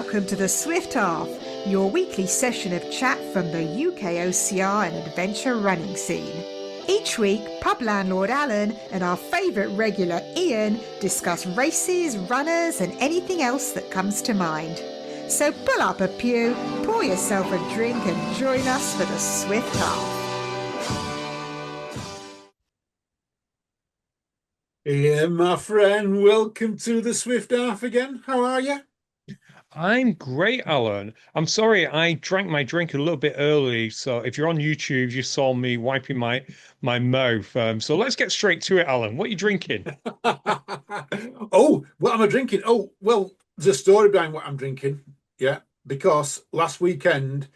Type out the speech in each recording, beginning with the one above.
Welcome to the Swift Half, your weekly session of chat from the UKOCR and adventure running scene. Each week, pub landlord Alan and our favourite regular Ian discuss races, runners and anything else that comes to mind. So pull up a pew, pour yourself a drink and join us for the Swift Half. Ian, my friend, welcome to the Swift Half again. How are you? I'm great, Alan. I'm sorry I drank my drink a little bit early, so if you're on YouTube, you saw me wiping my mouth. So let's get straight to it, Alan. What are you drinking? Oh, what am I drinking? Oh, well, there's a story behind what I'm drinking. Yeah, because last weekend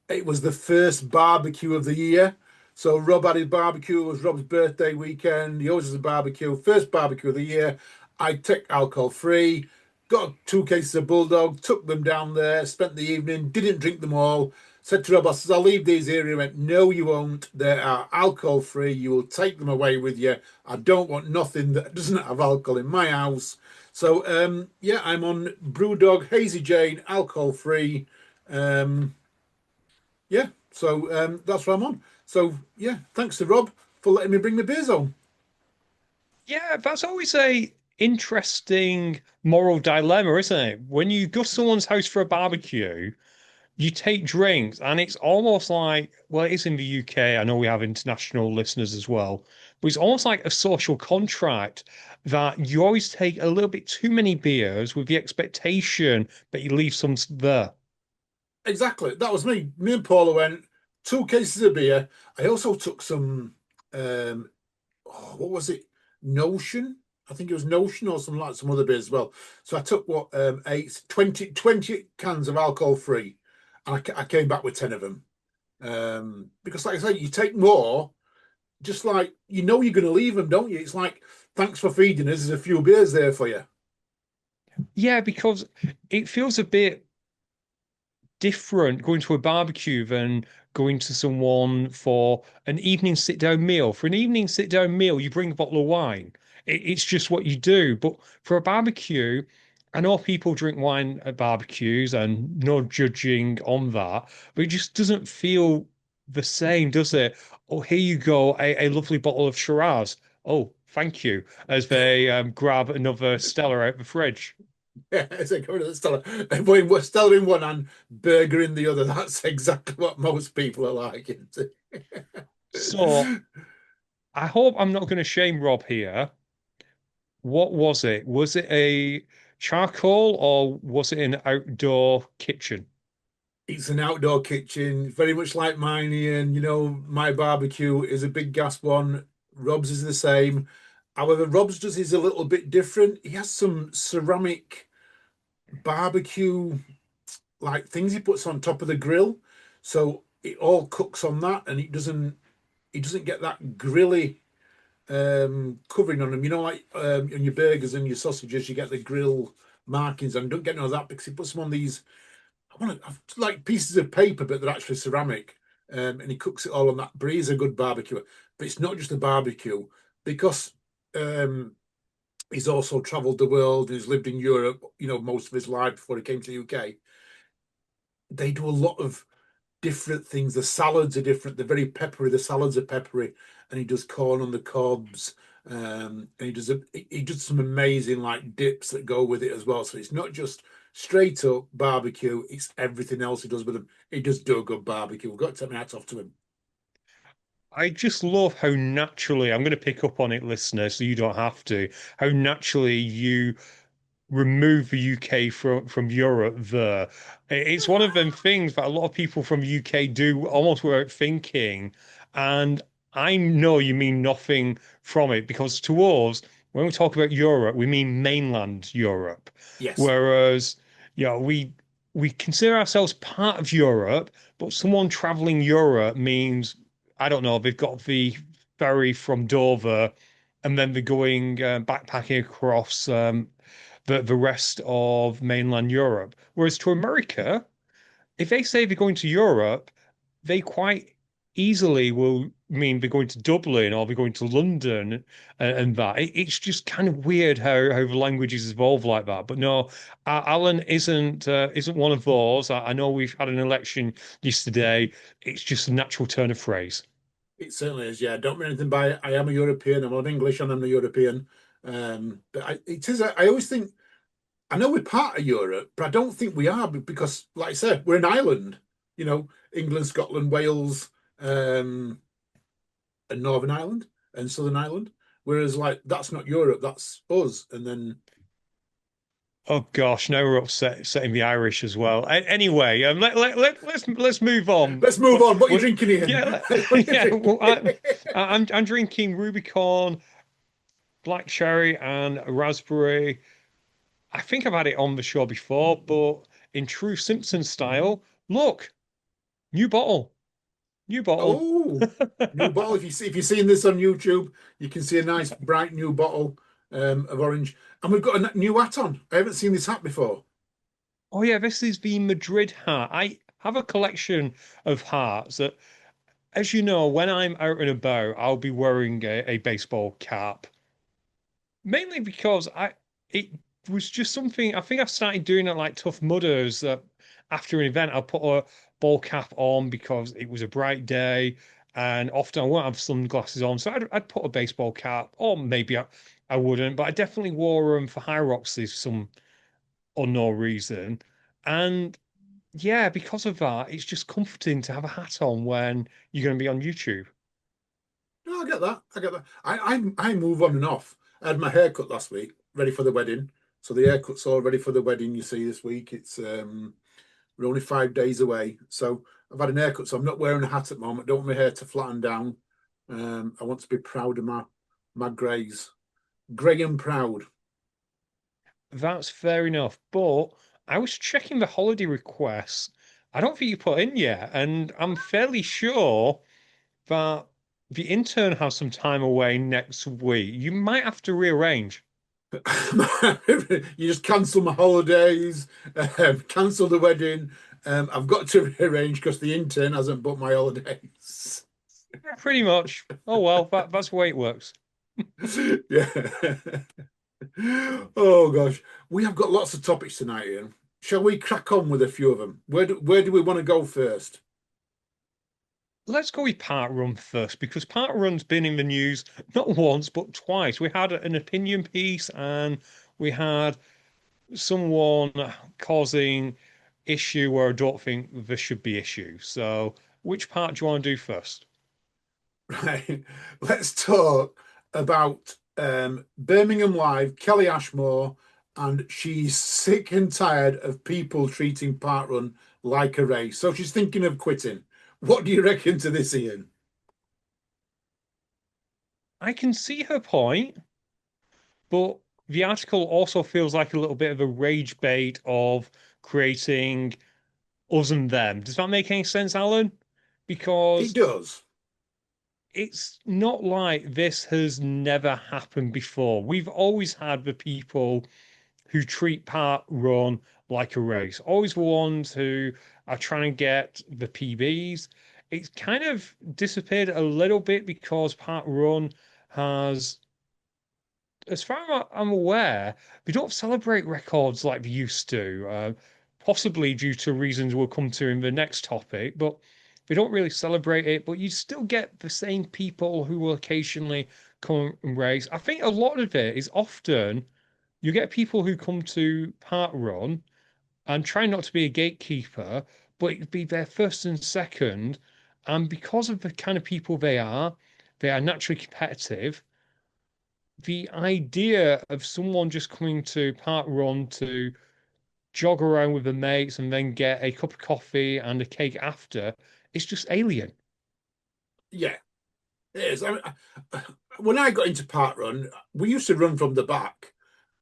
it was the first barbecue of the year. So Rob had his barbecue. It was Rob's birthday weekend. He always has a barbecue. First barbecue of the year. I took alcohol free. Got 2 cases of Bulldog. Took them down there. Spent the evening. Didn't drink them all. Said to Rob, I said, I'll leave these here. He went, no, you won't. They are alcohol free. You will take them away with you. I don't want nothing that doesn't have alcohol in my house. So yeah, I'm on Brewdog Hazy Jane, alcohol free. Um, yeah, so that's what I'm on. So yeah, thanks to Rob for letting me bring the beers home. Yeah, that's always a interesting moral dilemma, isn't it? When you go to someone's house for a barbecue, you take drinks, and it's almost like, well, it is in the UK. I know we have international listeners as well, but it's almost like a social contract that you always take a little bit too many beers with the expectation that you leave some there. Exactly, that was me. Me and Paula went 2 cases of beer. I also took some what was it? Notion. I think it was Notion or something like some other beers as well. So I took what eight, 20 cans of alcohol free, and I came back with 10 of them. Because like I say, you take more, just like you're going to leave them, don't you? It's like thanks for feeding us. There's a few beers there for you. Yeah, because it feels a bit different going to a barbecue than going to someone for an evening sit down meal. For an evening sit down meal, you bring a bottle of wine. It's just what you do. But for a barbecue, I know people drink wine at barbecues and no judging on that, but it just doesn't feel the same, does it? Oh, here you go, a lovely bottle of Shiraz. Oh, thank you, as they grab another Stella out the fridge. Yeah, it's like going to the Stella. Stella in one hand, burger in the other. That's exactly what most people are like. Isn't So it? I hope I'm not going to shame Rob here. What was it? Was it a charcoal or was it an outdoor kitchen? It's an outdoor kitchen, very much like mine, Ian. My barbecue is a big gas one. Rob's is the same. However, Rob's does is a little bit different. He has some ceramic barbecue like things he puts on top of the grill. So it all cooks on that and it doesn't get that grilly covering on them. Like on your burgers and your sausages, you get the grill markings and don't get none of that because he puts them on these like pieces of paper, but they're actually ceramic. And he cooks it all on that. But he's a good barbecue. But it's not just a barbecue because um, he's also travelled the world. He's lived in Europe, most of his life before he came to the UK. They do a lot of different things. The salads are different. They're very peppery. The salads are peppery, and he does corn on the cobs. And he does some amazing like dips that go with it as well. So it's not just straight up barbecue; it's everything else he does with them. He does do a good barbecue. We've got to take my hats off to him. I just love how naturally, I'm going to pick up on it, listener, so you don't have to, how naturally you remove the UK from Europe there. It's one of them things that a lot of people from the UK do almost without thinking. And I know you mean nothing from it because to us, when we talk about Europe, we mean mainland Europe. Yes. Whereas, we consider ourselves part of Europe, but someone traveling Europe means, I don't know, they've got the ferry from Dover and then they're going backpacking across the rest of mainland Europe. Whereas to America, if they say they're going to Europe, they quite easily will mean they're going to Dublin or they're going to London and that. It's just kind of weird how the languages evolve like that. But no, Alan isn't one of those. I know we've had an election yesterday. It's just a natural turn of phrase. It certainly is. Yeah, don't mean anything by it. I am a European. I'm on English and I'm a European. But it is. I always think I know we're part of Europe, but I don't think we are because, like I said, we're an island. You know, England, Scotland, Wales, and Northern Ireland and Southern Ireland. Whereas, like, that's not Europe. That's us. And then Oh gosh, now we're upsetting the Irish as well. Anyway, let's move on. let's move on. What are you drinking, Ian? Yeah, What are you yeah. Well, drinking? I'm drinking Rubicon, black cherry, and raspberry. I think I've had it on the show before, but in true Simpson style, look, new bottle, new bottle. Oh, new bottle. If you're seeing this on YouTube, you can see a nice bright new bottle of orange. And we've got a new hat on. I haven't seen this hat before. Oh yeah, this is the Madrid hat. I have a collection of hats that, as you know, when I'm out and about, I'll be wearing a baseball cap. Mainly because it was just something I think I've started doing at like Tough Mudders that after an event I'll put a ball cap on because it was a bright day and often I won't have sunglasses on. So I'd put a baseball cap, or maybe I wouldn't, but I definitely wore them for Hyrox some unknown reason. And yeah, because of that, it's just comforting to have a hat on when you're going to be on YouTube. No, I get that. I get that. I move on and off. I had my haircut last week, ready for the wedding. So the haircut's all ready for the wedding. You see this week. It's we're only 5 days away. So I've had an haircut, so I'm not wearing a hat at the moment. I don't want my hair to flatten down. I want to be proud of my greys. Grey and proud. That's fair enough. But I was checking the holiday requests. I don't think you put in yet, and I'm fairly sure that the intern has some time away next week. You might have to rearrange. You just cancel my holidays, cancel the wedding. I've got to rearrange because the intern hasn't booked my holidays. Pretty much. Oh well, that's the way it works. Yeah. Oh gosh, we have got lots of topics tonight, Ian. Shall we crack on with a few of them? Where do we want to go first? Let's go with Parkrun first because Parkrun's been in the news not once but twice. We had an opinion piece and we had someone causing issue where I don't think there should be issue. So, which part do you want to do first? Right. Let's talk about Birmingham Live, Kelly Ashmore, and she's sick and tired of people treating Parkrun like a race. So she's thinking of quitting. What do you reckon to this, Ian? I can see her point, but the article also feels like a little bit of a rage bait of creating us and them. Does that make any sense, Alan? It Because does. it's not like this has never happened before. We've always had the people who treat Part Run like a race, always the ones who are trying to get the PBs. It's kind of disappeared a little bit because Part Run has, as far as I'm aware, they don't celebrate records like they used to, possibly due to reasons we'll come to in the next topic, but they don't really celebrate it. But you still get the same people who will occasionally come and race. I think a lot of it is often you get people who come to Parkrun and try not to be a gatekeeper, but it'd be their first and second. And because of the kind of people they are naturally competitive. The idea of someone just coming to Parkrun to jog around with their mates and then get a cup of coffee and a cake after, it's just alien. Yeah, it is. When I got into Parkrun, we used to run from the back,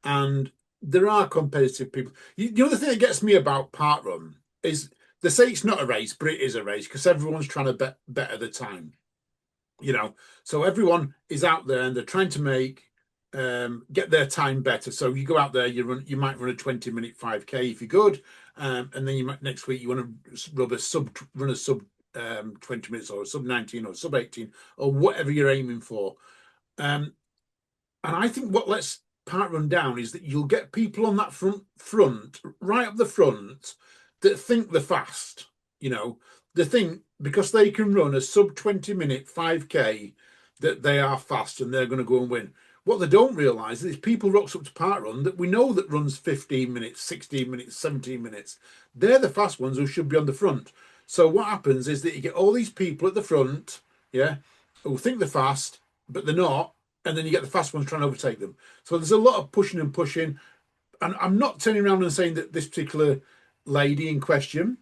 and there are competitive people. The other thing that gets me about Parkrun is they say it's not a race, but it is a race because everyone's trying to better the time. So everyone is out there and they're trying to make get their time better. So you go out there, you might run a 20-minute 5K if you're good, and then you might next week you want to run a sub 20 minutes or sub 19 or sub 18 or whatever you're aiming for. And I think what lets Parkrun down is that you'll get people on that front, right up the front, that think they're fast. They think because they can run a sub 20-minute 5K that they are fast and they're going to go and win. What they don't realise is people rocks up to Parkrun that we know that runs 15 minutes, 16 minutes, 17 minutes. They're the fast ones who should be on the front. So what happens is that you get all these people at the front, yeah, who think they're fast, but they're not, and then you get the fast ones trying to overtake them. So there's a lot of pushing and pushing. And I'm not turning around and saying that this particular lady in question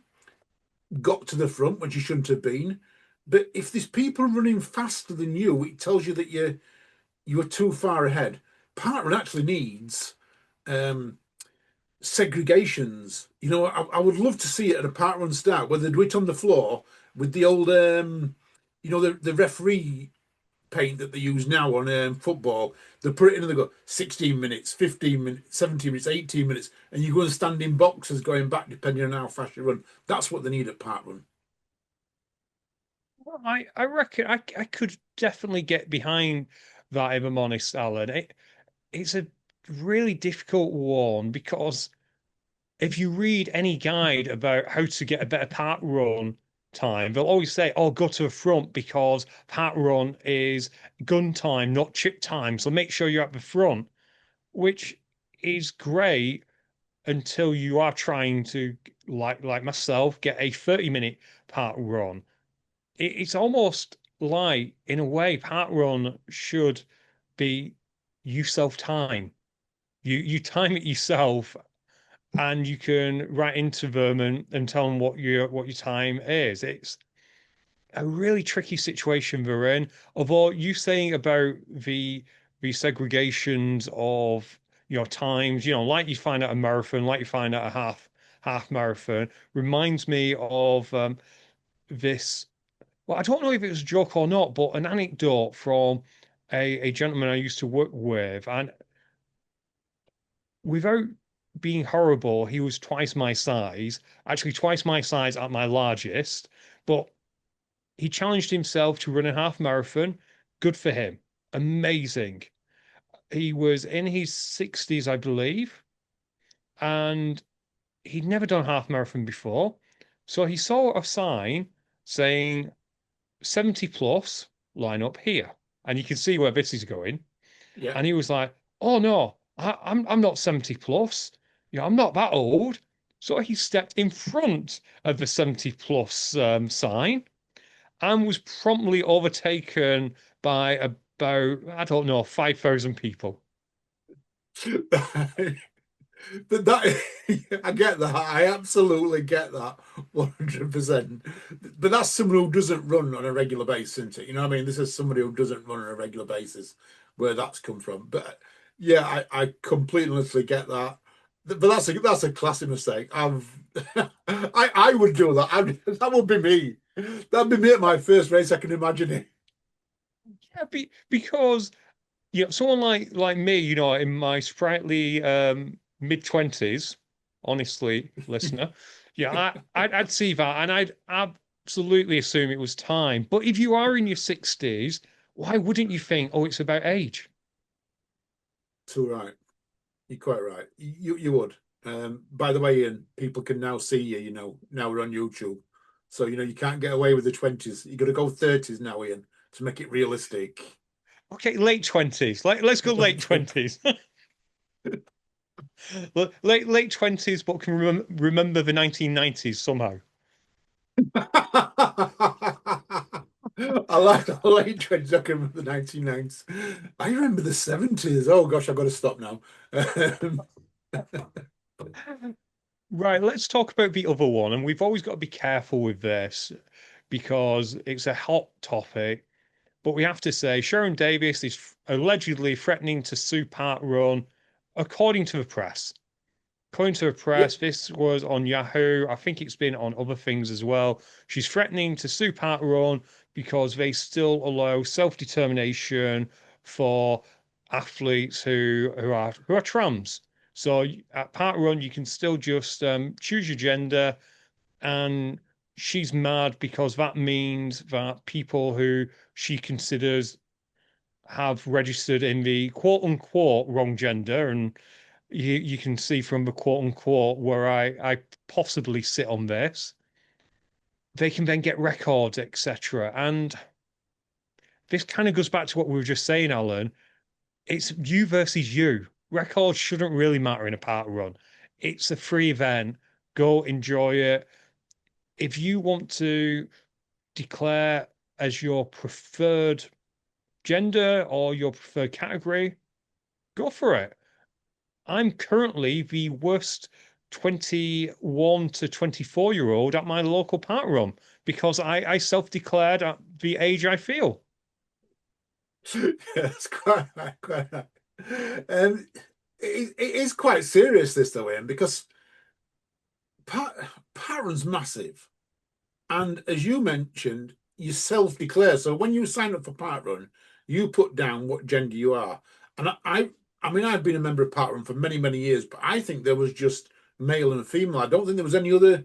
got to the front when she shouldn't have been. But if there's people running faster than you, it tells you that you're too far ahead. Parkrun actually needs segregations. I would love to see it at a Parkrun start where they do it on the floor with the old, the referee paint that they use now on football. They put it in and they go 16 minutes, 15 minutes, 17 minutes, 18 minutes, and you go and stand in boxes going back depending on how fast you run. That's what they need at Parkrun. Well, I reckon I could definitely get behind that, if I'm honest, Alan. It's a really difficult one because if you read any guide about how to get a better park run time, they'll always say, "Oh, go to the front because park run is gun time, not chip time. So make sure you're at the front," which is great until you are trying to, like myself, get a 30-minute park run. It's almost like, in a way, park run should be you self time. You time it yourself and you can write into them and tell them what your time is. It's a really tricky situation they're in. Although you saying about the segregations of times, like you find out a marathon, like you find out a half marathon, reminds me of this. Well, I don't know if it was a joke or not, but an anecdote from a gentleman I used to work with, and without being horrible, he was twice my size, actually twice my size at my largest, but he challenged himself to run a half marathon. Good for him. Amazing. He was in his 60s, I believe, and he'd never done a half marathon before. So he saw a sign saying 70 plus, line up here. And you can see where this is going. Yeah. And he was like, "Oh no, I'm not 70 plus. I'm not that old." So he stepped in front of the 70 plus sign and was promptly overtaken by about, I don't know, 5,000 people. But that I get that. I absolutely get that 100%. But that's someone who doesn't run on a regular basis, isn't it? You know what I mean? This is somebody who doesn't run on a regular basis where that's come from. But yeah, I completely honestly get that. But that's a classic mistake. I would do that. That would be me. That'd be me at my first race. I can imagine it. Yeah, because someone like me, in my sprightly mid-20s, honestly, listener, yeah, I'd see that and I'd absolutely assume it was time. But if you are in your 60s, why wouldn't you think, oh, it's about age? Too right. You're quite right. You would. By the way, Ian, people can now see you, now we're on YouTube. So, you can't get away with the 20s. You got to go 30s now, Ian, to make it realistic. Okay, late 20s. Let's go late 20s. Late 20s, but can remember the 1990s somehow. I like the late 20s. I can remember the 1990s. I remember the 70s. Oh, gosh, I've got to stop now. Right, let's talk about the other one. And we've always got to be careful with this because it's a hot topic. But we have to say Sharon Davis is allegedly threatening to sue Parkrun, according to the press. According to the Yeah, press, this was on Yahoo. I think it's been on other things as well. She's threatening to sue Parkrun because they still allow self-determination for athletes who are trans. So at Parkrun, you can still just choose your gender, and she's mad because that means that people who she considers have registered in the quote unquote wrong gender, and you can see from the quote unquote where I possibly sit on this, they can then get records, etc. And this kind of goes back to what we were just saying, Alan. It's you versus you. Records shouldn't really matter in a park run. It's a free event. Go enjoy it. If you want to declare as your preferred gender or your preferred category, go for it. I'm currently the worst 21 to 24-year-old at my local park run because I self-declared at the age I feel. That's quite right, quite right. It is quite serious, this though, Ian, because Parkrun's massive. And as you mentioned, you self-declare. So when you sign up for Parkrun, you put down what gender you are. And I mean, I've been a member of Parkrun for many, many years, but I think there was just male and female. I don't think there was any other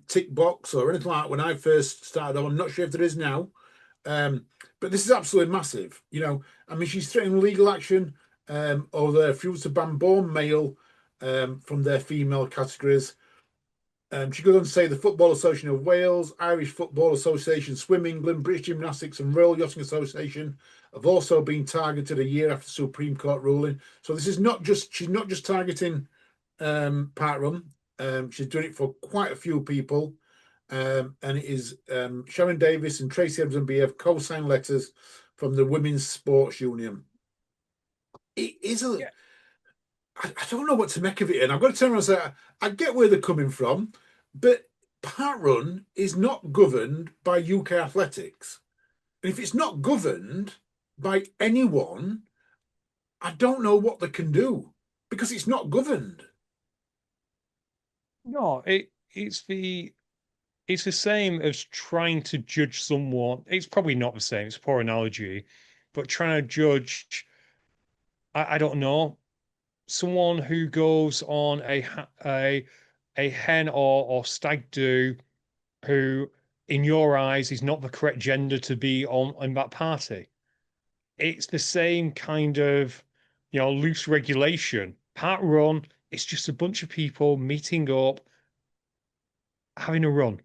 tick box or anything like that when I first started. I'm not sure if there is now. But this is absolutely massive. You know, I mean, she's threatening legal action or the refusal to ban born male from their female categories. She goes on to say the Football Association of Wales, Irish Football Association, Swim England, British Gymnastics and Royal Yachting Association have also been targeted a year after the Supreme Court ruling. So this is not just, she's not just targeting Parkrun. She's doing it for quite a few people. And it is Sharon Davis and Tracy Evans and B have co-signed letters from the Women's Sports Union. It is a... Yeah. I don't know what to make of it, and I've got to turn around and say I get where they're coming from, but Parkrun is not governed by UK Athletics. And if it's not governed by anyone, I don't know what they can do because it's not governed. No, it's the same as trying to judge someone. It's probably not the same. It's a poor analogy, but trying to judge, I don't know, someone who goes on a hen or stag do, who in your eyes is not the correct gender to be on in that party. It's the same kind of, loose regulation. Parkrun, it's just a bunch of people meeting up, having a run,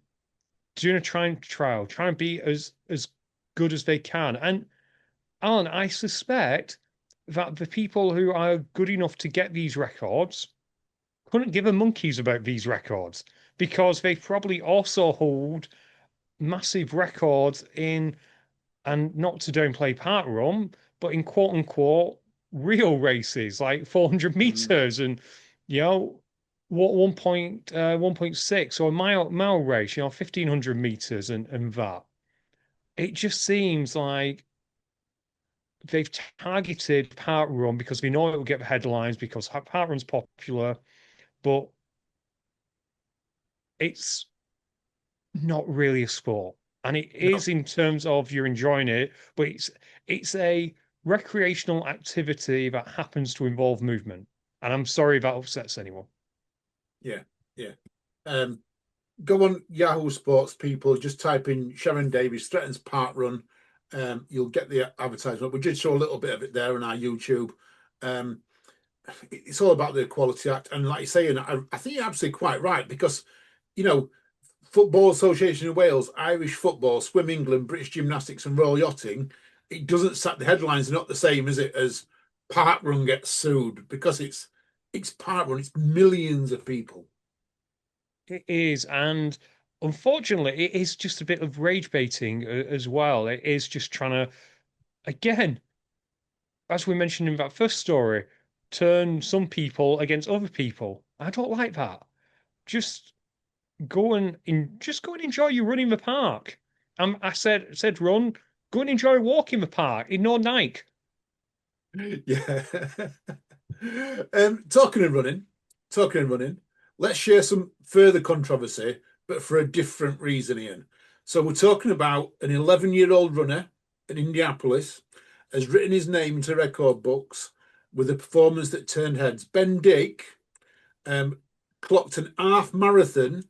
doing a trial, trying to be as good as they can. And Alan, I suspect that the people who are good enough to get these records couldn't give a monkeys about these records because they probably also hold massive records in, and not to downplay Parkrun, but in quote unquote real races like 400 meters and what 1.6 or a mile race, 1500 meters and that. It just seems like they've targeted Parkrun because they know it will get the headlines because Parkrun's popular, but it's not really a sport. And it is in terms of you're enjoying it, but it's a recreational activity that happens to involve movement. And I'm sorry if that upsets anyone. Yeah, yeah. Go on Yahoo Sports, people. Just type in Sharon Davis threatens Parkrun. You'll get the advertisement. We did show a little bit of it there on our YouTube. It's all about the Equality Act, and like you say, and I think you're absolutely quite right because, Football Association of Wales, Irish Football, Swim England, British Gymnastics, and Royal Yachting. It doesn't set the headlines are not the same, is it, as Parkrun gets sued because it's Parkrun. It's millions of people. It is, and unfortunately, it is just a bit of rage baiting as well. It is just trying to, again, as we mentioned in that first story, turn some people against other people. I don't like that. Just go and enjoy your run in the park. I said run. Go and enjoy a walk in the park in no Nike. Yeah. Talking and running. Let's share some further controversy, but for a different reason, Ian. So we're talking about an 11-year-old runner in Indianapolis has written his name into record books with a performance that turned heads. Ben Dick clocked an half marathon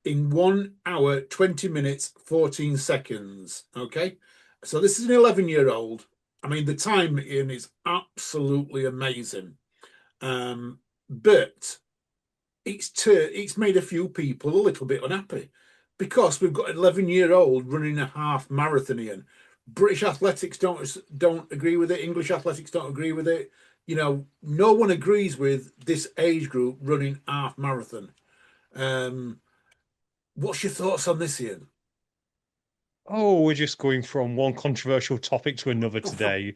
in 1 hour, 20 minutes, 14 seconds. Okay. So this is an 11-year-old. I mean, the time in is absolutely amazing. But it's made a few people a little bit unhappy because we've got an 11-year-old running a half marathon in. British athletics don't agree with it. English athletics don't agree with it. You know, no one agrees with this age group running half marathon. What's your thoughts on this, Ian? Oh, we're just going from one controversial topic to another today.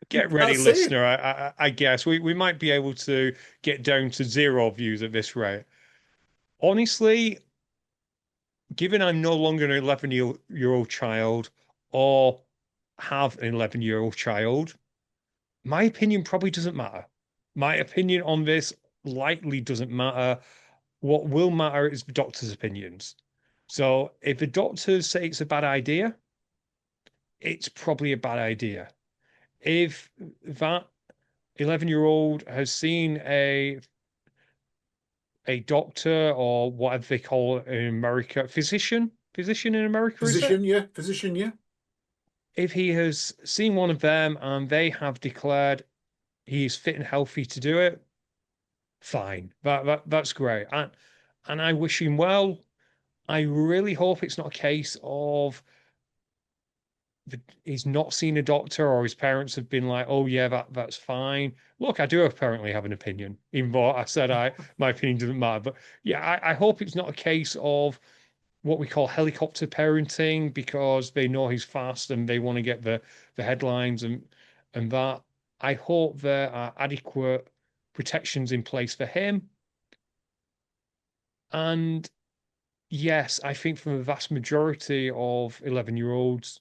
Get ready, That's it. listener. I guess we might be able to get down to zero views at this rate. Honestly, given I'm no longer an 11-year-old child or have an 11-year-old child, my opinion probably doesn't matter. My opinion on this likely doesn't matter. What will matter is the doctor's opinions. So if the doctors say it's a bad idea, it's probably a bad idea. If that 11-year-old has seen a doctor or whatever they call it in America, physician in America, is it? Physician, yeah. Physician, yeah. If he has seen one of them and they have declared he is fit and healthy to do it, fine. That's great. And I wish him well. I really hope it's not a case of he's not seen a doctor or his parents have been like, oh yeah, that's fine. Look, I do apparently have an opinion, even though I said my opinion doesn't matter. But yeah, I hope it's not a case of what we call helicopter parenting because they know he's fast and they want to get the headlines and that. I hope there are adequate protections in place for him. And yes, I think for the vast majority of 11-year-olds,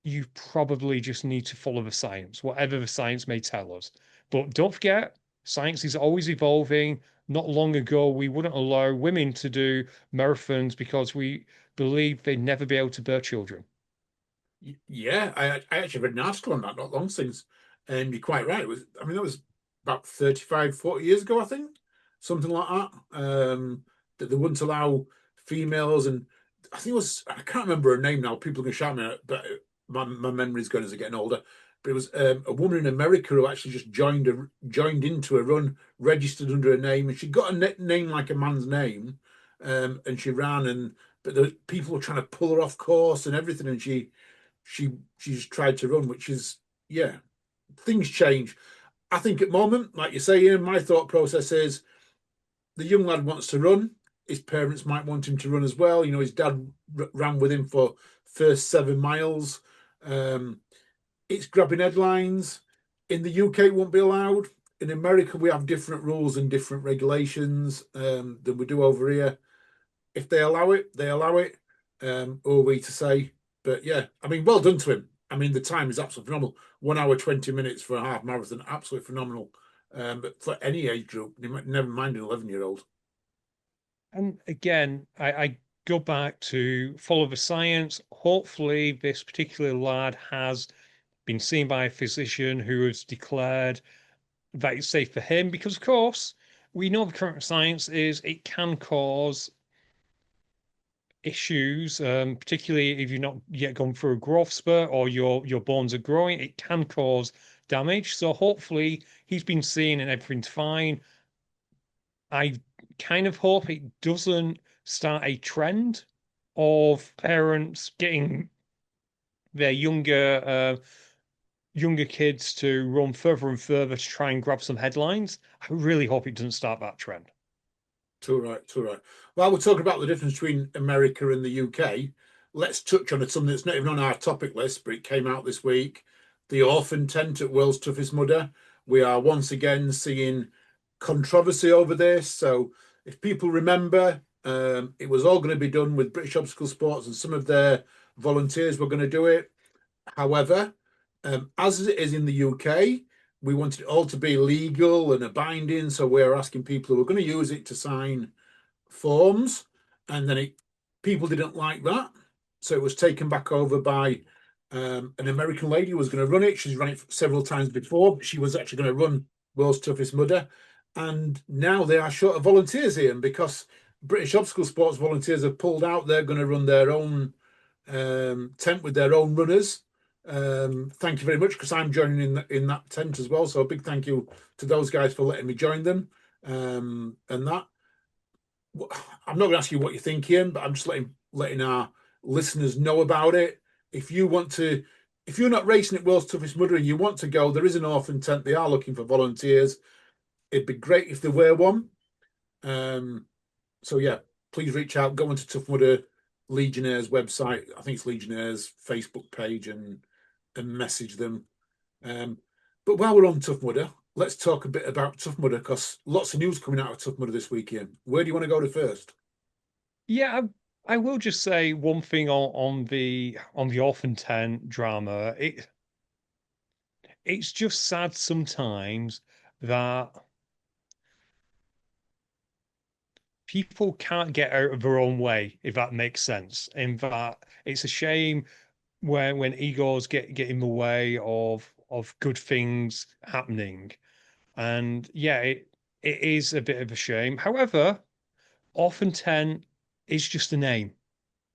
you probably just need to follow the science, whatever the science may tell us. But don't forget, science is always evolving. Not long ago, we wouldn't allow women to do marathons because we believe they'd never be able to bear children. Yeah, I actually read an article on that not long since, and you're quite right. It was, I mean, that was about 35, 40 years ago, I think, something like that. That they wouldn't allow females, and I think it was, I can't remember her name now. People can shout me out, but my memory's going as I'm getting older. But it was a woman in America who actually just joined into a run, registered under a name, and she got a name like a man's name, and she ran, and but the people were trying to pull her off course and everything, and she just tried to run, which is, yeah, things change. I think at the moment, like you say, Ian, my thought process is the young lad wants to run. His parents might want him to run as well. You know, his dad ran with him for first 7 miles. It's grabbing headlines. In the UK, it won't be allowed. In America, we have different rules and different regulations than we do over here. If they allow it, they allow it. Who are we to say? But yeah, I mean, well done to him. I mean, the time is absolutely phenomenal. 1 hour, 20 minutes for a half marathon, absolutely phenomenal. But for any age group, never mind an 11-year-old. And again, I go back to follow the science. Hopefully, this particular lad has been seen by a physician who has declared that it's safe for him because, of course, we know the current science is it can cause issues, particularly if you've not yet gone through a growth spurt or your bones are growing, it can cause damage. So hopefully he's been seen and everything's fine. I kind of hope it doesn't start a trend of parents getting their younger kids to run further and further to try and grab some headlines. I really hope it doesn't start that trend. Too right, too right. Well, we're talking about the difference between America and the UK. Let's touch on something that's not even on our topic list, but it came out this week. The orphan tent at World's Toughest Mudder. We are once again seeing controversy over this. So if people remember, it was all going to be done with British Obstacle Sports and some of their volunteers were going to do it. However, as it is in the UK, we wanted it all to be legal and abiding. So we're asking people who are going to use it to sign forms. And then people didn't like that. So it was taken back over by an American lady who was going to run it. She's run it several times before, but she was actually going to run World's Toughest Mudder. And now they are short of volunteers here because British Obstacle Sports volunteers have pulled out. They're going to run their own tent with their own runners. Thank you very much, because I'm joining in that tent as well. So a big thank you to those guys for letting me join them. And that, I'm not going to ask you what you think, Ian, but I'm just letting our listeners know about it. If you want to, if you're not racing at World's Toughest Mudder and you want to go, there is an orphan tent. They are looking for volunteers. It'd be great if there were one. So yeah, please reach out. Go into Tough Mudder Legionnaires website. I think it's Legionnaires Facebook page, and message them. But while we're on Tough Mudder, let's talk a bit about Tough Mudder, because lots of news coming out of Tough Mudder this weekend. Where do you want to go to first? Yeah, I will just say one thing on the orphan tent drama. It's just sad sometimes that people can't get out of their own way, if that makes sense. In that, it's a shame when egos get in the way of good things happening. And yeah, it is a bit of a shame. However, orphan tent is just a name.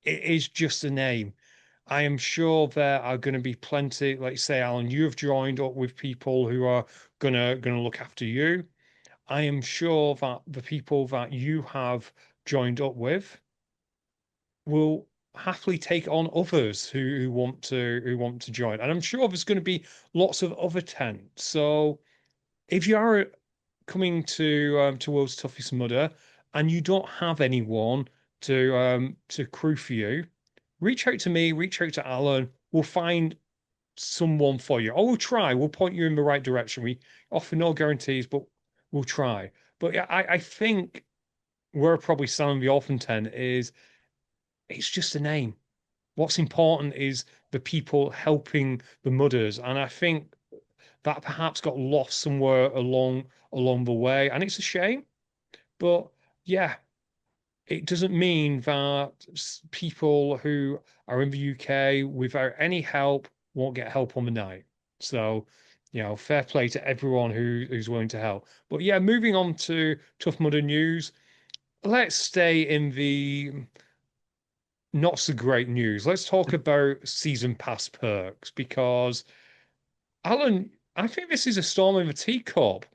It is just a name. I am sure there are going to be plenty, like you say, Alan, you have joined up with people who are gonna look after you. I am sure that the people that you have joined up with will happily take on others who want to join. And I'm sure there's going to be lots of other tents. So if you are coming to World's Toughest Mudder and you don't have anyone to crew for you, reach out to me, reach out to Alan. We'll find someone for you. Or we'll try. We'll point you in the right direction. We offer no guarantees, but we'll try. But yeah, I think where probably some of the orphan tent is it's just a name. What's important is the people helping the mudders. And I think that perhaps got lost somewhere along the way. And it's a shame. But yeah, it doesn't mean that people who are in the UK without any help won't get help on the night. So, fair play to everyone who's willing to help. But yeah, moving on to Tough Mudder news. Let's stay in the not so great news. Let's talk about season pass perks, because Alan, I think this is a storm in the teacup,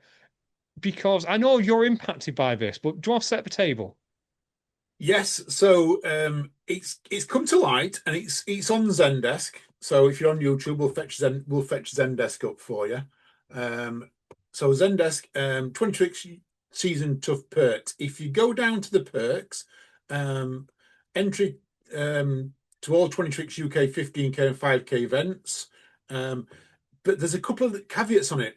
because I know you're impacted by this, but do you want to set the table? Yes, so it's come to light, and it's on Zendesk. So if you're on YouTube, we'll fetch Zendesk up for you. So Zendesk 26 season tough perks. If you go down to the perks, entry to all 26 UK 15K and 5K events. But there's a couple of caveats on it.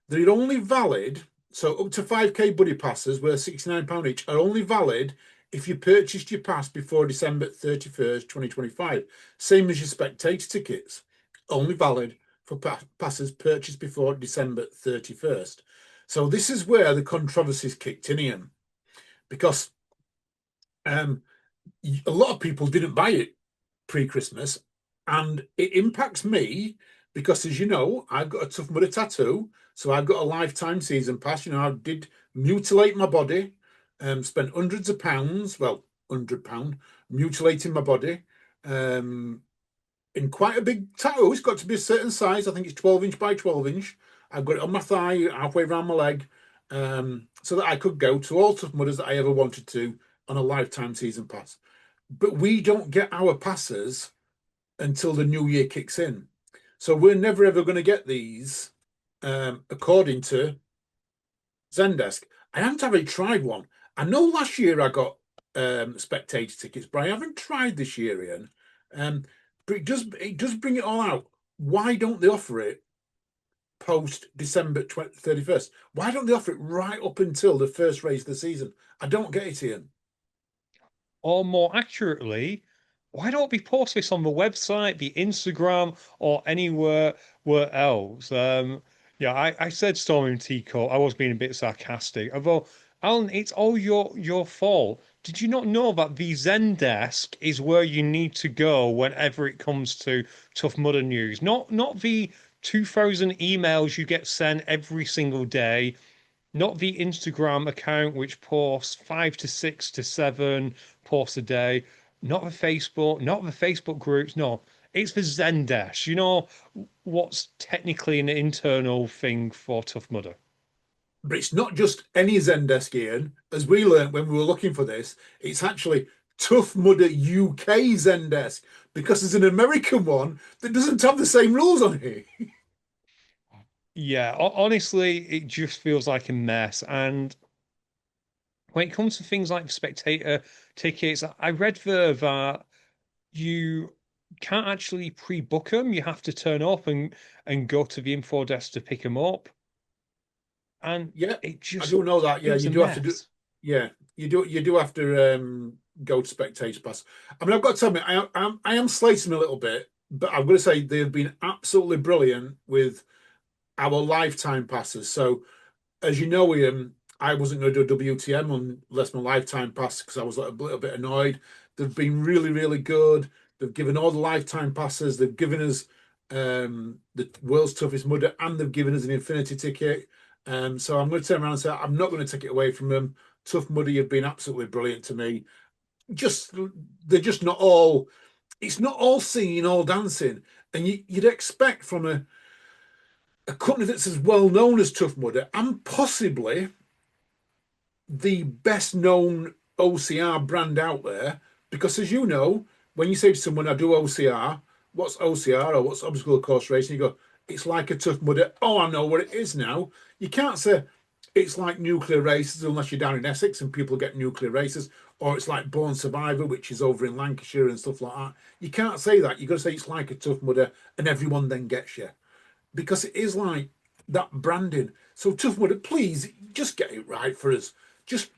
They're only valid, so up to 5K buddy passes worth £69 each are only valid if you purchased your pass before December 31st, 2025. Same as your spectator tickets, only valid for passes purchased before December 31st. So this is where the controversies kicked in, Ian, because a lot of people didn't buy it pre-Christmas, and it impacts me because, as you know, I've got a Tough Mudder tattoo, so I've got a lifetime season pass. I did mutilate my body, spent hundreds of pounds, well, £100, mutilating my body, in quite a big tattoo. It's got to be a certain size. I think it's 12-inch by 12-inch. I've got it on my thigh, halfway around my leg, so that I could go to all Tough Mudders that I ever wanted to on a lifetime season pass. But we don't get our passes until the new year kicks in. So we're never ever going to get these, according to Zendesk. I haven't actually tried one. I know last year I got spectator tickets, but I haven't tried this year, Ian. But it does bring it all out. Why don't they offer it post December 31st? Why don't they offer it right up until the first race of the season? I don't get it, Ian. Or more accurately, why don't we post this on the website, the Instagram, or anywhere where else? Yeah, I said Storming Teacup. I was being a bit sarcastic. Although, Alan, it's all your fault. Did you not know that the Zendesk is where you need to go whenever it comes to Tough Mudder news? Not the 2,000 emails you get sent every single day. not the Instagram account which posts 5 to 6 to 7 posts a day, not the Facebook, not the Facebook groups. No, it's the Zendesk. You know what's technically an internal thing for Tough Mudder. But it's not just any Zendesk, Ian. As we learned when we were looking for this, it's actually Tough Mudder UK Zendesk because there's an American one that doesn't have the same rules on here. Yeah, honestly, it just feels like a mess. And when it comes to things like spectator tickets, I read there that you can't actually pre-book them. You have to turn up and go to the info desk to pick them up. And Yeah, it I just do know that. Yeah, feels you a do have to do. mess. Yeah, you do have to go to Spectator Pass. I mean, I've got to admit, I am slating a little bit, but I'm going to say they've been absolutely brilliant with our lifetime passes. So, as you know, Ian, I wasn't going to do a WTM unless my lifetime pass because I was a little bit annoyed. They've been really, really good. They've given all the lifetime passes. They've given us the world's toughest mudder, and they've given us an infinity ticket. So I'm going to turn around and say I'm not going to take it away from them. Tough Mudder, you've been absolutely brilliant to me. Just they're just not all. It's not all singing, all dancing, and you'd expect from a company that's as well known as Tough Mudder and possibly the best known OCR brand out there. Because as you know, when you say to someone, I do OCR, what's OCR or what's obstacle course racing? You go, it's like a Tough Mudder. Oh, I know what it is now. You can't say it's like nuclear races unless you're down in Essex and people get nuclear races, or it's like Born Survivor, which is over in Lancashire and stuff like that. You can't say that. You've got to say it's like a Tough Mudder, and everyone then gets you because it is like that branding. So Tough Mudder, please just get it right for us. Just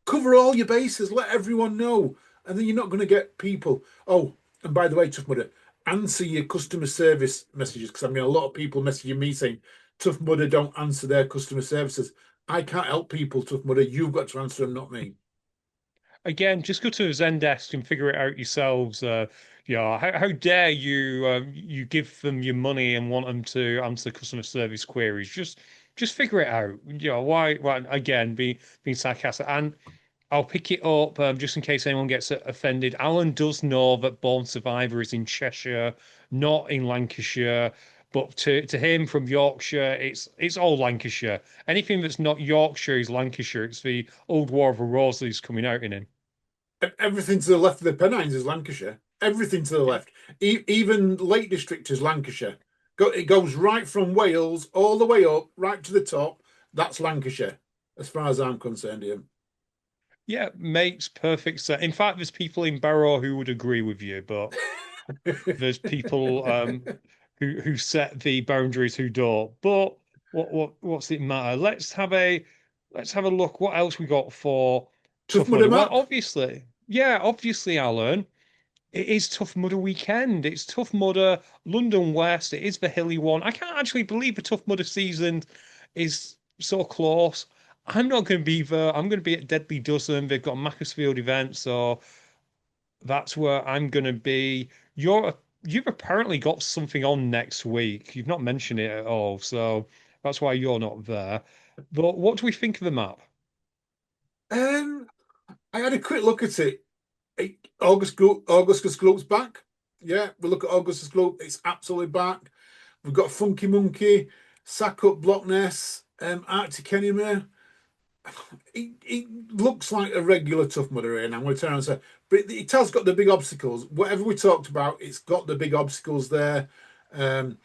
cover all your bases, let everyone know, and then you're not going to get people. Oh, and by the way, Tough Mudder, answer your customer service messages because I mean a lot of people messaging me saying Tough Mudder don't answer their customer services. I can't help people, Tough Mudder. You've got to answer them, not me. Again, just go to Zendesk and figure it out yourselves. Yeah, how dare you you give them your money and want them to answer customer service queries? Just figure it out. You know, why again being sarcastic. And I'll pick it up just in case anyone gets offended. Alan does know that Born Survivor is in Cheshire, not in Lancashire. But to him from Yorkshire, it's all Lancashire. Anything that's not Yorkshire is Lancashire. It's the old War of the Roses coming out in him. Everything to the left of the Pennines is Lancashire. Everything to the Yeah. left. Even Lake District is Lancashire. It goes right from Wales all the way up, right to the top. That's Lancashire, as far as I'm concerned, Ian. Yeah, makes perfect sense. In fact, there's people in Barrow who would agree with you, but there's people who set the boundaries who don't. But what's it matter? Let's have a look. What else we got for Tough Tough Mudder Mudder? Well, map. obviously, Alan, it is Tough Mudder weekend. It's Tough Mudder London West. It is the hilly one. I can't actually believe the Tough Mudder season is so close. I'm not going to be there. I'm going to be at Deadly Dozen. They've got a Macclesfield event, so that's where I'm going to be. You've apparently got something on next week. You've not mentioned it at all, so that's why you're not there. But what do we think of the map? Um, I had a quick look at it. Augustus Globe's back. Yeah, we look at Augustus Globe. It's absolutely back. We've got Funky Monkey, Sack Up Block Ness, Arctic Enemy. It looks like a regular Tough Mudder, and I'm going to turn around and say, but it has got the big obstacles. Whatever we talked about, it's got the big obstacles there. I mean,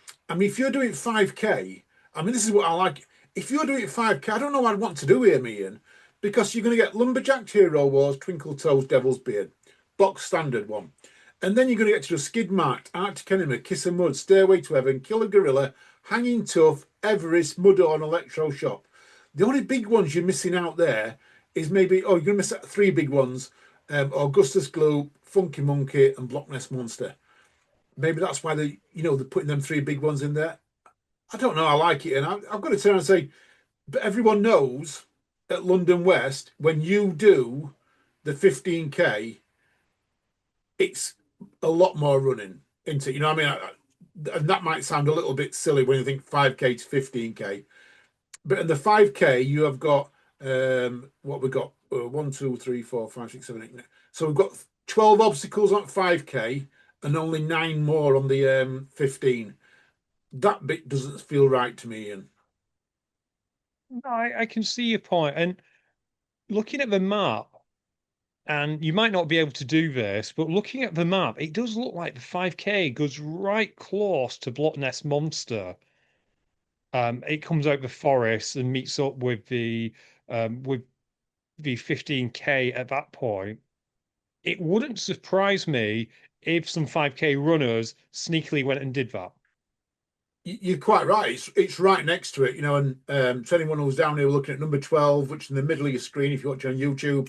if you're doing 5K, I mean, this is what I like. If you're doing 5K, I don't know what I'd want to do here, Ian, because you're going to get Lumberjack Hero Wars, Twinkle Toes, Devil's Beard, box standard one. And then you're going to get to a Skid Marked, Arctic Enemy, Kiss of Mud, Stairway to Heaven, Killer Gorilla, Hanging Tough, Everest, Mud on Electro Shop. The only big ones you're missing out there is maybe, oh, you're going to miss out three big ones Augustus Globe, Funky Monkey, and Block Ness Monster. Maybe that's why they're putting them three big ones in there. I don't know. I like it. And I've got to turn and say, but everyone knows at London West, when you do the 15K, it's a lot more running into, you know what I mean? And that might sound a little bit silly when you think 5K to 15K. But in the 5K, you have got what we've got 1, 2, 3, 4, 5, 6, 7, 8. So we've got 12 obstacles on 5K and only 9 more on the 15. That bit doesn't feel right to me, Ian. I can see your point. And looking at the map, and you might not be able to do this, but looking at the map, it does look like the 5K goes right close to Block Ness Monster. It comes out the forest and meets up with the 15K at that point. It wouldn't surprise me if some 5K runners sneakily went and did that. You're quite right. It's right next to it, you know. And to anyone who's down here looking at number 12, which is in the middle of your screen, if you watch on YouTube,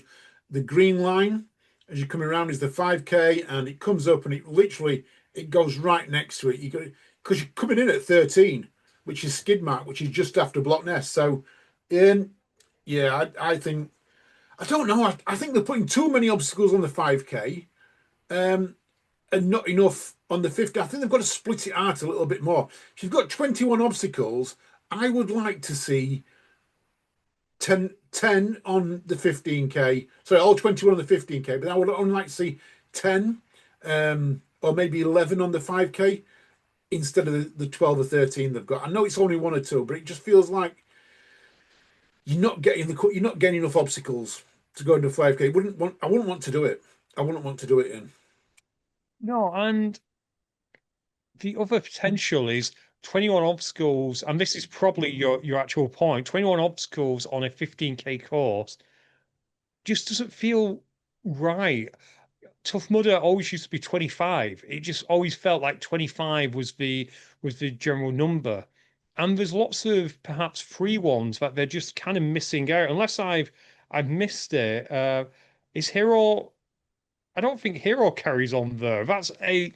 the green line as you're coming around is the 5K, and it comes up and it goes right next to it. You got because you're coming in at 13, which is skid mark, which is just after Block Ness. So, yeah, I think I don't know. I think they're putting too many obstacles on the 5K. And not enough on the 50. I think they've got to split it out a little bit more. If you've got 21 obstacles, I would like to see 10 on the 15K. Sorry, all 21 on the 15K, but I would only like to see 10 or maybe 11 on the 5K instead of the 12 or 13 they've got. I know it's only 1 or 2, but it just feels like you're not getting enough obstacles to go into 5K. I wouldn't want to do it. I wouldn't want to do it in. No, and the other potential is 21 obstacles, and this is probably your actual point. 21 obstacles on a 15K course just doesn't feel right. Tough Mudder always used to be 25. It just always felt like 25 was the general number. And there's lots of perhaps free ones that they're just kind of missing out. Unless I've missed it. Is Hero? I don't think Hero carries on there. That's a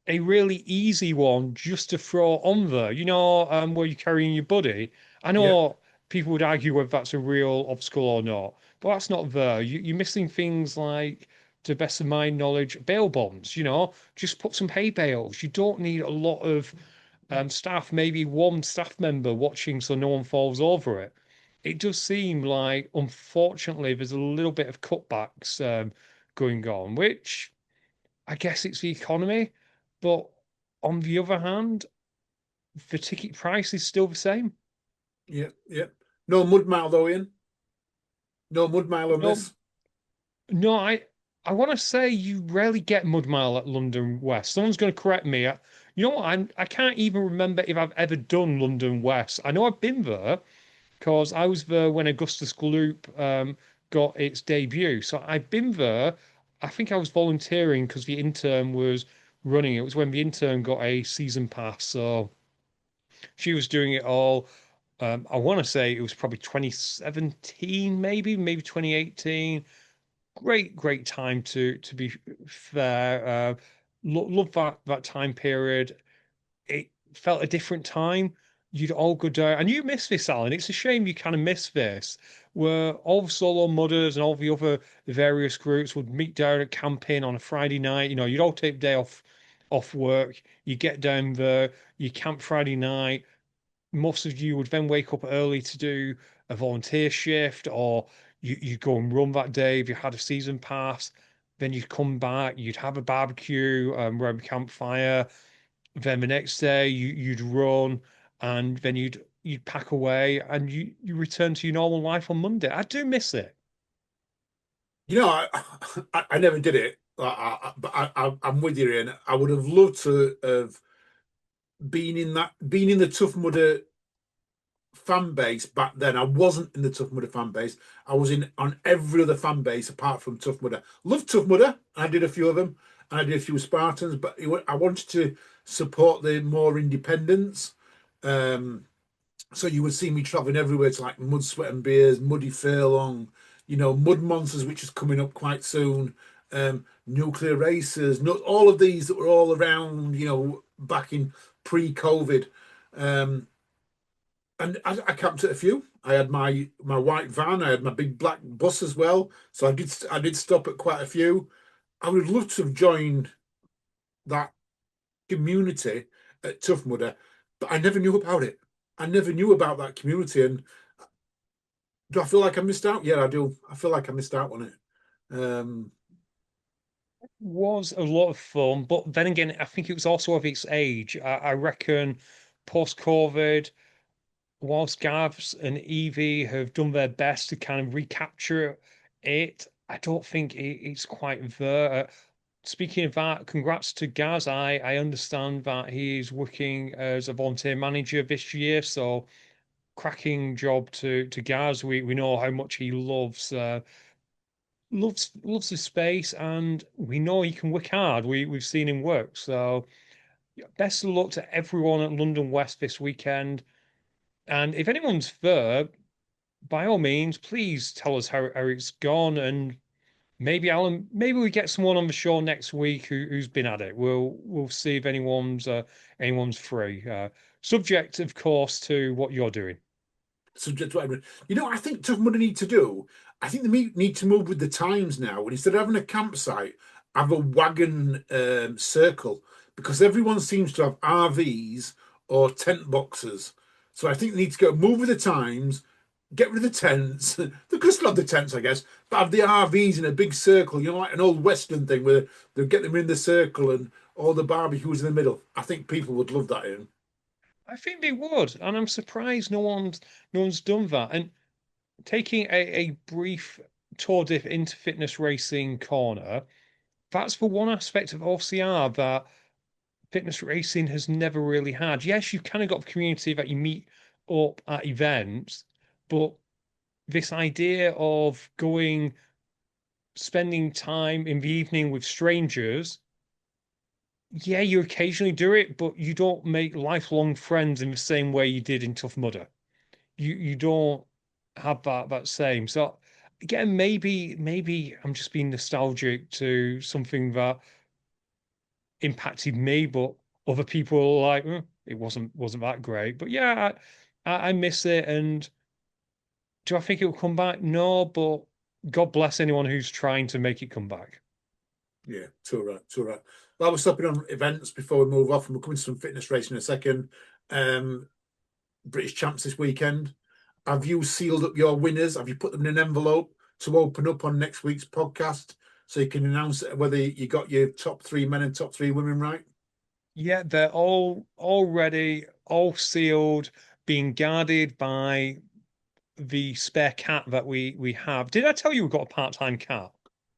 really easy one just to throw on there. You know, where you're carrying your buddy. I Yeah. know people would argue whether that's a real obstacle or not, but that's not there. You're missing things like, to the best of my knowledge, bail bonds. You know, just put some hay bales. You don't need a lot of staff, maybe one staff member watching so no one falls over it. It does seem like, unfortunately, there's a little bit of cutbacks going on, which I guess it's the economy, but on the other hand, the ticket price is still the same. Yeah, yeah. No mud mile though, Ian. No mud mile on No, this. no, I want to say you rarely get mud mile at London West. Someone's going to correct me. You know what? I can't even remember if I've ever done London West. I know I've been there because I was there when Augustus Gloop got its debut. So I've been there. I think I was volunteering because the intern was running. It was when the intern got a season pass. So she was doing it all. I want to say it was probably 2017, maybe 2018. Great time to be fair. Love that time period. It felt a different time. You'd all go down, and you miss this, Alan. It's a shame you kind of miss this, where all the solo mudders and all the other various groups would meet down at camping on a Friday night. You know, you'd all take the day off work. You get down there, you camp Friday night. Most of you would then wake up early to do a volunteer shift, or you go and run that day if you had a season pass. Then you'd come back, you'd have a barbecue around a campfire. Then the next day you'd run, and then you'd pack away, and you return to your normal life on Monday. I do miss it. You know, I never did it, but I'm with you, Ian. I would have loved to have been in the Tough Mudder fan base back then. I wasn't in the Tough Mudder fan base. I was in on every other fan base apart from Tough Mudder. Loved Tough Mudder. I did a few of them, and I did a few Spartans, but I wanted to support the more independents. So you would see me traveling everywhere to like Mud, Sweat and Beers, Muddy Furlong, you know, Mud Monsters, which is coming up quite soon, Nuclear Racers, not all of these that were all around, you know, back in pre-COVID. Um, and I camped at a few. I had my white van, I had my big black bus as well. So I did stop at quite a few. I would love to have joined that community at Tough Mudder, but I never knew about it. I never knew about that community. And do I feel like I missed out? Yeah, I do. I feel like I missed out on it. Um, Was a lot of fun, but then again, I think it was also of its age. I reckon post-COVID, whilst Gavs and Evie have done their best to kind of recapture it, I don't think it's quite there. Speaking of that, congrats to Gaz. I understand that he is working as a volunteer manager this year, so cracking job to Gaz. We know how much he loves the space, and we know he can work hard. We've seen him work. So yeah, best of luck to everyone at London West this weekend. And if anyone's there, by all means, please tell us how it's gone. And maybe Alan, maybe we get someone on the show next week who's been at it. We'll see if anyone's free. Subject, of course, to what you're doing. subject to whatever. I think Tough Mudder need to do. I think they need to move with the times now. And instead of having a campsite, have a wagon circle because everyone seems to have RVs or tent boxes. So I think they need to go move with the times, get rid of the tents. They could still have the tents, I guess, but have the RVs in a big circle. Like an old Western thing where they get them in the circle and all the barbecues in the middle. I think people would love that, Ian. I think they would, and I'm surprised no one's done that. And taking a brief tour dip into fitness racing corner, that's the one aspect of OCR that fitness racing has never really had. Yes, you've kind of got the community that you meet up at events, but this idea of spending time in the evening with strangers, yeah, you occasionally do it, but you don't make lifelong friends in the same way you did in Tough Mudder. You don't have that same. So again, maybe I'm just being nostalgic to something that impacted me, but other people are like, it wasn't that great. But yeah, I miss it. And do I think it will come back? No, but God bless anyone who's trying to make it come back. Yeah, too right, too right. Well, we're stopping on events before we move off, and we're coming to some fitness racing in a second. Um, British champs this weekend. Have you sealed up your winners? Have you put them in an envelope to open up on next week's podcast so you can announce whether you got your top three men and top three women right? Yeah, they're all ready, all sealed, being guarded by the spare cat that we have. Did I tell you we've got a part-time cat?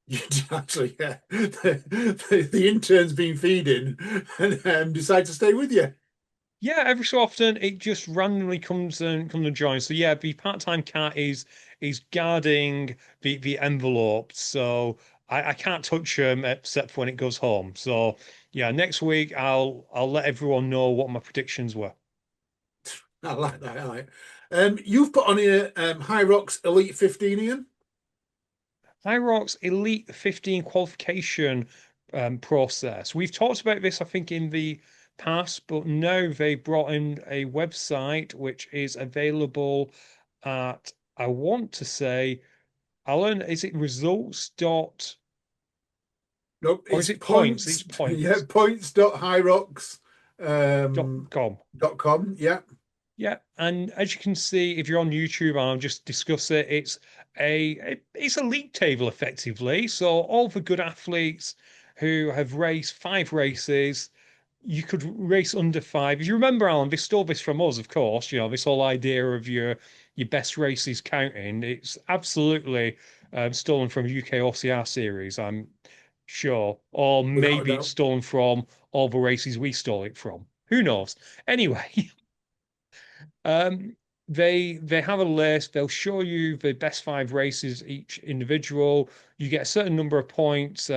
You did actually, yeah. The intern's been feeding and decide to stay with you. Yeah, every so often it just randomly comes and joins. So yeah, the part-time cat is guarding the envelope. So I can't touch him except when it goes home. So yeah, next week I'll let everyone know what my predictions were. I like that. I like. You've put on here Hyrox Elite 15, Ian. Hyrox Elite 15 qualification process. We've talked about this, I think, in the past, but now they brought in a website which is available at, I want to say, Alan, is it results dot Nope, or it's is it points? It's points. Yeah, points points.hyrox dot com. .com. Yeah. Yeah, and as you can see, if you're on YouTube, I'll just discuss it. It's a league table effectively. So all the good athletes who have raced 5 races, you could race under 5. If you remember, Alan, they stole this from us, of course. This whole idea of your best races counting. It's absolutely stolen from UKOCR series, I'm sure, or Without a maybe it's doubt. stolen from all the races we stole it from. Who knows? Anyway. Um, they have a list. They'll show you the best 5 races each individual. You get a certain number of points,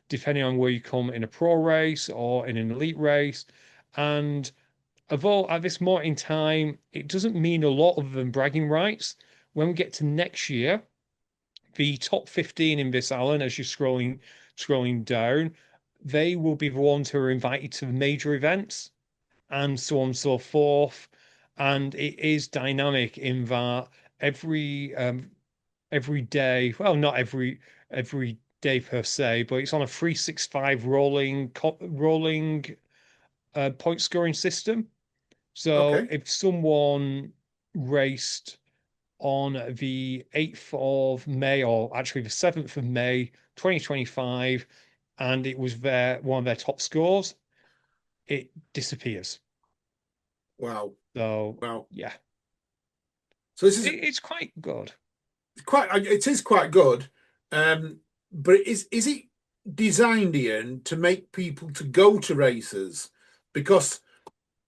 depending on where you come in a pro race or in an elite race. And although at this moment in time, it doesn't mean a lot other than bragging rights. When we get to next year, the top 15 in this, Alan, as you're scrolling down, they will be the ones who are invited to the major events and so on and so forth. And it is dynamic in that every day, well, not every day per se, but it's on a 365 rolling point scoring system. So Okay. if someone raced on the 8th of May, or actually the 7th of May, 2025, and it was one of their top scores, it disappears. Wow. So Wow. yeah, So this is it's quite good. it is quite good. Um, but is it designed, Ian, to make people to go to races? Because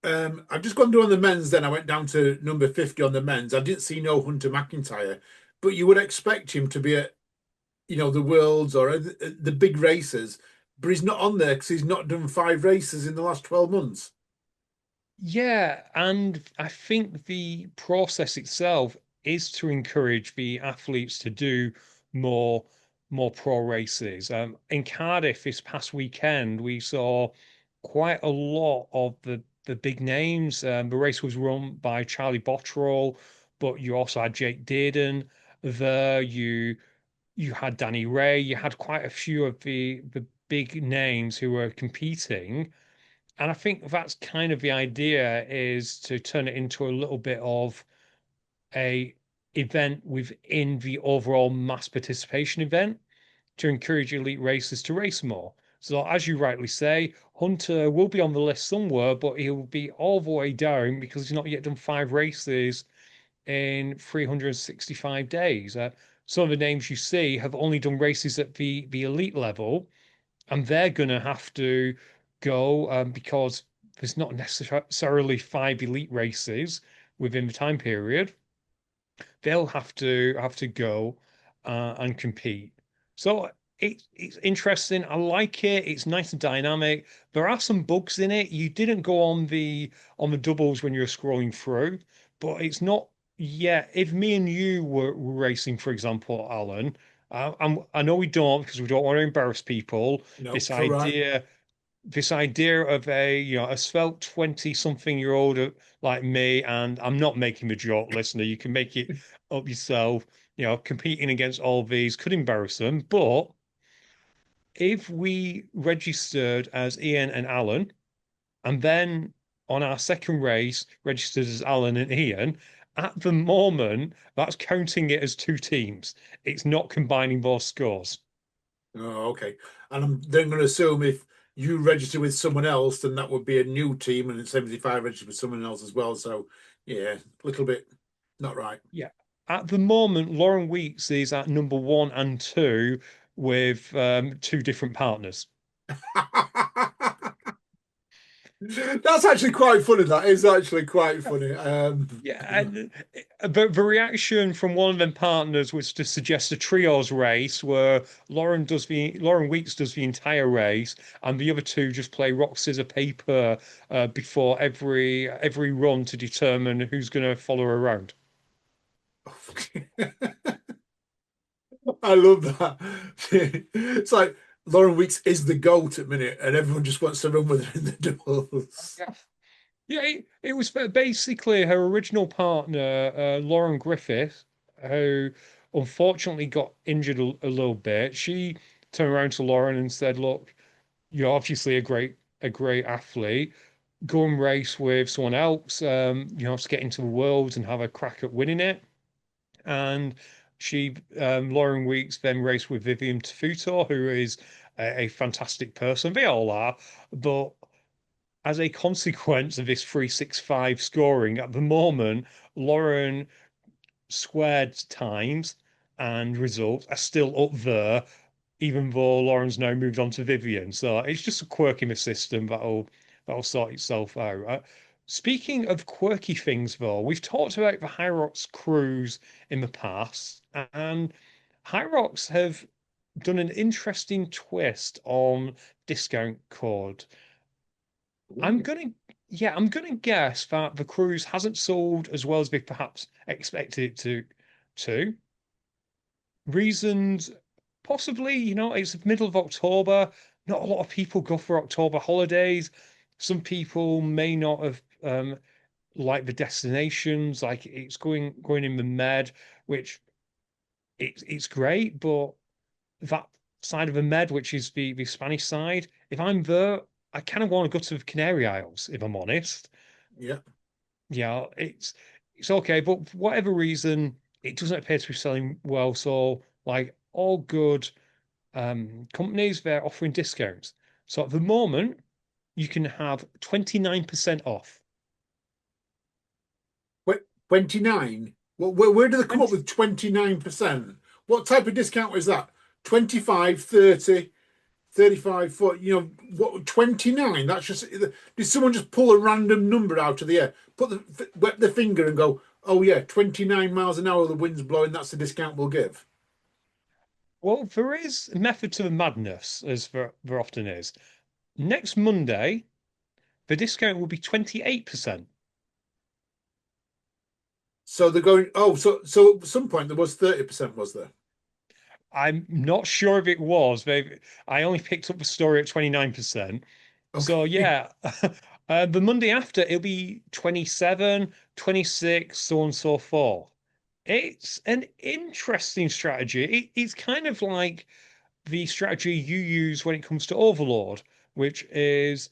I've just gone down the men's, then I went down to number 50 on the men's. I didn't see no Hunter McIntyre, but you would expect him to be at, the Worlds or the big races, but he's not on there because he's not done 5 races in the last 12 months. Yeah, and I think the process itself is to encourage the athletes to do more more pro races. In Cardiff this past weekend, we saw quite a lot of the big names. The race was run by Charlie Bottrell, but you also had Jake Dearden there. You had Danny Ray. You had quite a few of the big names who were competing. And I think that's kind of the idea, is to turn it into a little bit of a event within the overall mass participation event to encourage elite racers to race more. So as you rightly say, Hunter will be on the list somewhere, but he'll be all the way down because he's not yet done 5 races in 365 days. Some of the names you see have only done races at the elite level, and they're going to have to go, because there's not necessarily 5 elite races within the time period. They'll have to go and compete. So it's interesting. I like it. It's nice and dynamic. There are some bugs in it. You didn't go on the doubles when you were scrolling through, but it's not. Yeah, if me and you were racing, for example, Alan, I know we don't because we don't want to embarrass people. No, This so right. idea this idea of a svelte 20-something-year-old like me, and I'm not making the joke, listener, you can make it up yourself, competing against all these could embarrass them. But if we registered as Ian and Alan, and then on our second race registered as Alan and Ian, at the moment, that's counting it as 2 teams. It's not combining those scores. Oh, okay. And I'm then going to assume if you register with someone else, then that would be a new team, and it's 75 registered with someone else as well. So, yeah, a little bit not right. Yeah. At the moment, Lauren Weeks is at number 1 and 2 with 2 different partners. That's actually quite funny. That is actually quite funny. Yeah, and the reaction from one of them partners was to suggest a trios race where Lauren Weeks does the entire race, and the other two just play rock scissors paper before every run to determine who's going to follow her around. I love that. It's like Lauren Weeks is the GOAT at minute, and everyone just wants to run with her in the doubles. Yeah. Yeah, it was basically her original partner, Lauren Griffith, who unfortunately got injured a little bit. She turned around to Lauren and said, "Look, you're obviously a great athlete. Go and race with someone else. To get into the world and have a crack at winning it." And Lauren Weeks, then raced with Vivian Tafuto, who is a fantastic person. They all are, but as a consequence of this 365 scoring, at the moment, Lauren squared times and results are still up there, even though Lauren's now moved on to Vivian. So it's just a quirk in the system that'll sort itself out. Speaking of quirky things, though, we've talked about the Hyrox cruise in the past, and Hyrox have done an interesting twist on discount code. I'm Ooh. gonna, yeah, I'm gonna guess that the cruise hasn't sold as well as they perhaps expected it to. Reasons, possibly, it's the middle of October. Not a lot of people go for October holidays. Some people may not have liked the destinations, like it's going in the Med, which it's great, but that side of the Med, which is the Spanish side, if I'm there, I kind of want to go to the Canary Isles, if I'm honest. Yeah. Yeah, it's okay, but for whatever reason, it doesn't appear to be selling well. So, like all good companies, they're offering discounts. So at the moment, you can have 29% off. Wait, 29? Well, where do they come up 20 with 29%? What type of discount is that? 25, 30, 35, 40, what, 29? That's just, did someone just pull a random number out of the air, wet the finger and go, oh yeah, 29 miles an hour, the wind's blowing, that's the discount we'll give? Well, there is a method to the madness, as there often is. Next Monday, the discount will be 28%. So they're going, oh, so at some point there was 30%, was there? I'm not sure if it was. I only picked up the story at 29%. So Okay. yeah, the Monday after it'll be 27, 26, so on and so forth. It's an interesting strategy. It's kind of like the strategy you use when it comes to Overlord, which is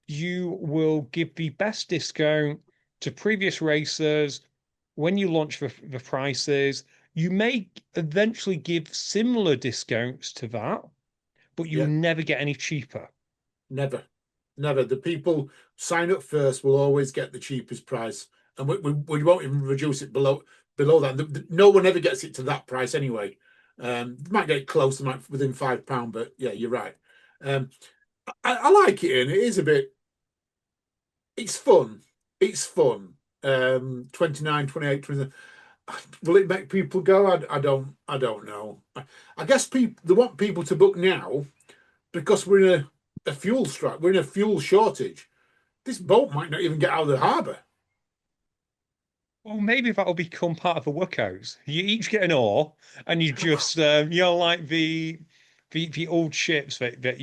you will give the best discount to previous racers when you launch the prices. You may eventually give similar discounts to that, but you'll Yeah, never get any cheaper. never. Never. The people sign up first will always get the cheapest price. And we won't even reduce it below that. No one ever gets it to that price anyway. They might get it close, they might within £5, but yeah, you're right. Um, I like it, and it is a bit, it's fun. It's fun. 29, 28, 29. Will it make people go? I don't know. I guess people they want people to book now because we're in a fuel strike. We're in a fuel shortage. This boat might not even get out of the harbour. Well, maybe that'll become part of the workouts. You each get an oar, and you just like the old ships that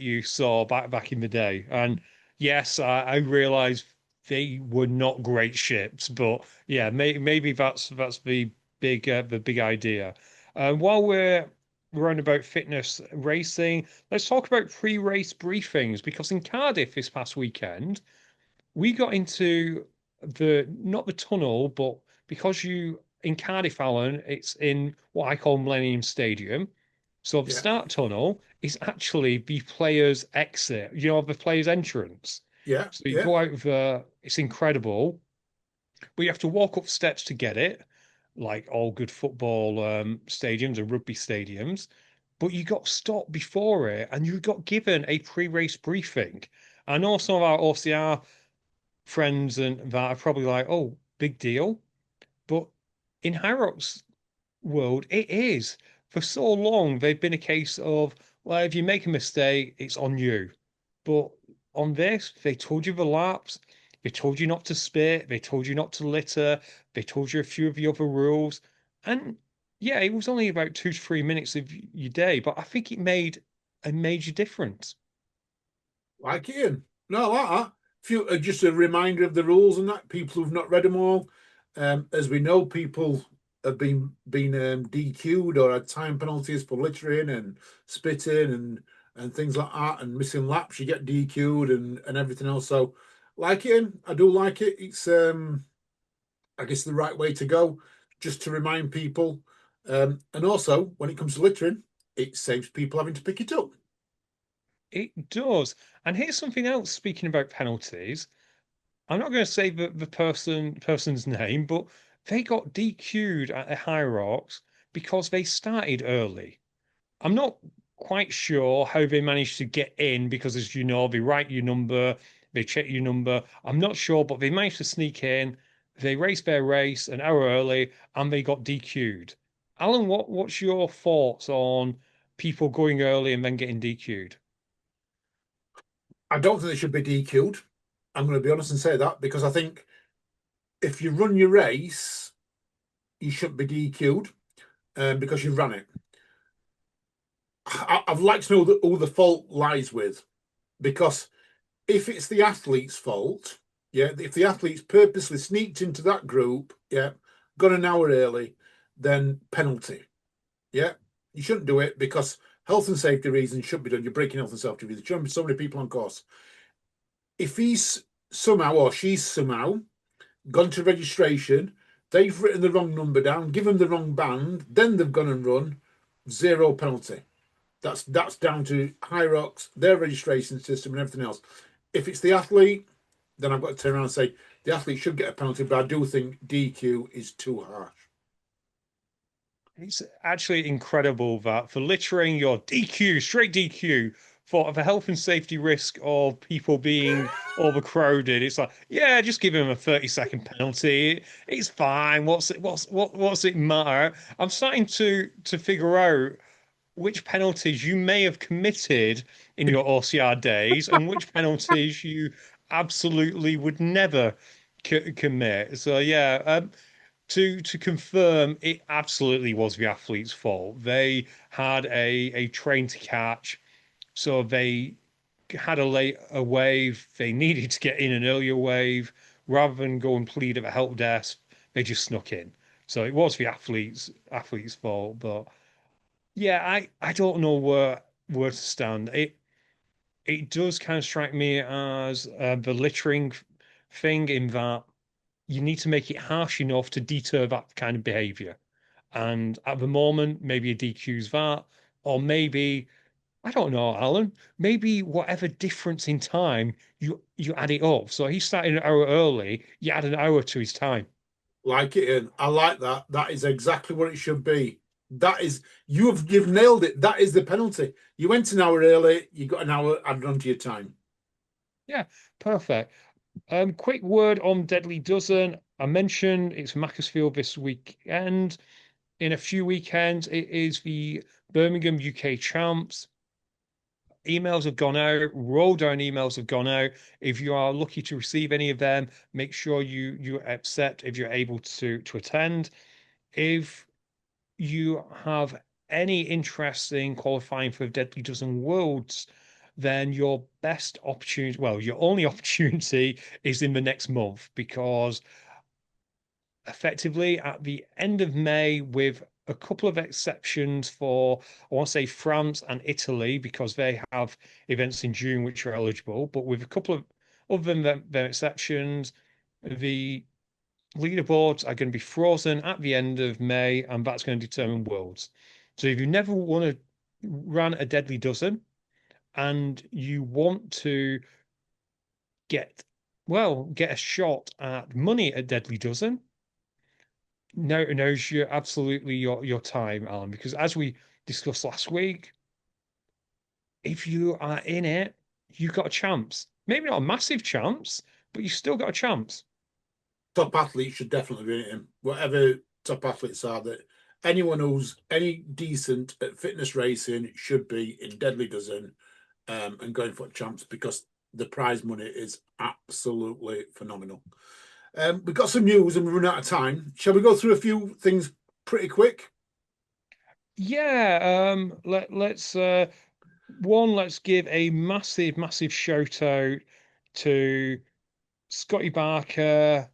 you saw back in the day. And yes, I realize they were not great ships, but yeah, maybe that's the big idea. While we're on about fitness racing, let's talk about pre-race briefings because in Cardiff this past weekend we got into the not the tunnel, but because you in Cardiff, Alan, it's in what I call Millennium Stadium. So the Yeah, start tunnel is actually the players' exit, the players' entrance. yeah, So you yeah, go out there, it's incredible, but you have to walk up steps to get it, like all good football stadiums and rugby stadiums. But you got stopped before it and you got given a pre-race briefing. I know some of our OCR friends and that are probably like, oh, big deal. But in Hyrox world, it is. For so long, they've been a case of, well, if you make a mistake, it's on you. But on this, they told you the laps, they told you not to spit, they told you not to litter, they told you a few of the other rules. And yeah, it was only about 2 to 3 minutes of your day, but I think it made a major difference. like Ian. No, like that. Just a reminder of the rules and that people who've not read them all. As we know, people have been DQ'd or had time penalties for littering and spitting and things like that, and missing laps. You get DQ'd and everything else. So, like it, I do like it. It's I guess the right way to go, just to remind people. And also, when it comes to littering, it saves people having to pick it up. It does. And here's something else, speaking about penalties. I'm not going to say the person's name, but they got DQ'd at the Hyrox because they started early. I'm not quite sure how they managed to get in because, as you know, they write your number, they check your number. I'm not sure, but they managed to sneak in. They raced their race an hour early and they got DQ'd. Alan, what's your thoughts on people going early and then getting DQ'd? I don't think they should be DQ'd. I'm going to be honest and say that because I think if you run your race, you shouldn't be DQ'd because you ran it. I'd like to know who the fault lies with because if it's the athlete's fault, yeah, if the athlete's purposely sneaked into that group, yeah, got an hour early, then penalty. Yeah, you shouldn't do it because health and safety reasons should be done. You're breaking health and safety reasons. There shouldn't be so many people on course. If he's somehow or she's somehow gone to registration, they've written the wrong number down, given the wrong band, then they've gone and run, zero penalty. That's down to Hyrox, their registration system, and everything else. If it's the athlete, then I've got to turn around and say the athlete should get a penalty, but I do think DQ is too harsh. It's actually incredible that for littering, your DQ, straight DQ, for the health and safety risk of people being overcrowded. It's like, yeah, just give him a 30-second penalty. It's fine. What's it matter? I'm starting to figure out which penalties you may have committed in your OCR days and which penalties you absolutely would never commit. So yeah, to confirm, it absolutely was the athlete's fault. They had a train to catch, so they had a wave. They needed to get in an earlier wave rather than go and plead at the help desk. They just snuck in. So it was the athlete's fault. But yeah, I don't know where to stand. It does kind of strike me as the littering thing in that you need to make it harsh enough to deter that kind of behavior. And at the moment, maybe a DQ's that, or maybe, I don't know, Alan, maybe whatever difference in time, you add it up. So he started an hour early, you add an hour to his time. Like it, and I like that. That is exactly what it should be. That is, you've nailed it. That is the penalty. You went an hour early, you got an hour added onto your time. Yeah, perfect. Quick word on Deadly Dozen. I mentioned it's Macclesfield this weekend. In a few weekends, it is the Birmingham UK Champs. Emails have gone out, roll down emails have gone out. If you are lucky to receive any of them, make sure you accept if you're able to attend. If you have any interest in qualifying for Deadly Dozen Worlds, then your best opportunity, well, your only opportunity is in the next month because effectively at the end of May, with a couple of exceptions for, I want to say France and Italy, because they have events in June which are eligible, but with a couple of other than their exceptions, the leaderboards are going to be frozen at the end of May, and that's going to determine worlds. So if you never want to run a Deadly Dozen and you want to get, well, get a shot at money at Deadly Dozen, now's absolutely your time, Alan, because as we discussed last week, if you are in it, you've got a chance. Maybe not a massive chance, but you still got a chance. Top athletes should definitely be in it. Whatever top athletes are, that anyone who's any decent at fitness racing should be in Deadly Dozen and going for champs because the prize money is absolutely phenomenal. We've got some news and we're running out of time. Shall we go through a few things pretty quick? Yeah, let's let's give a massive shout out to Scotty Barker,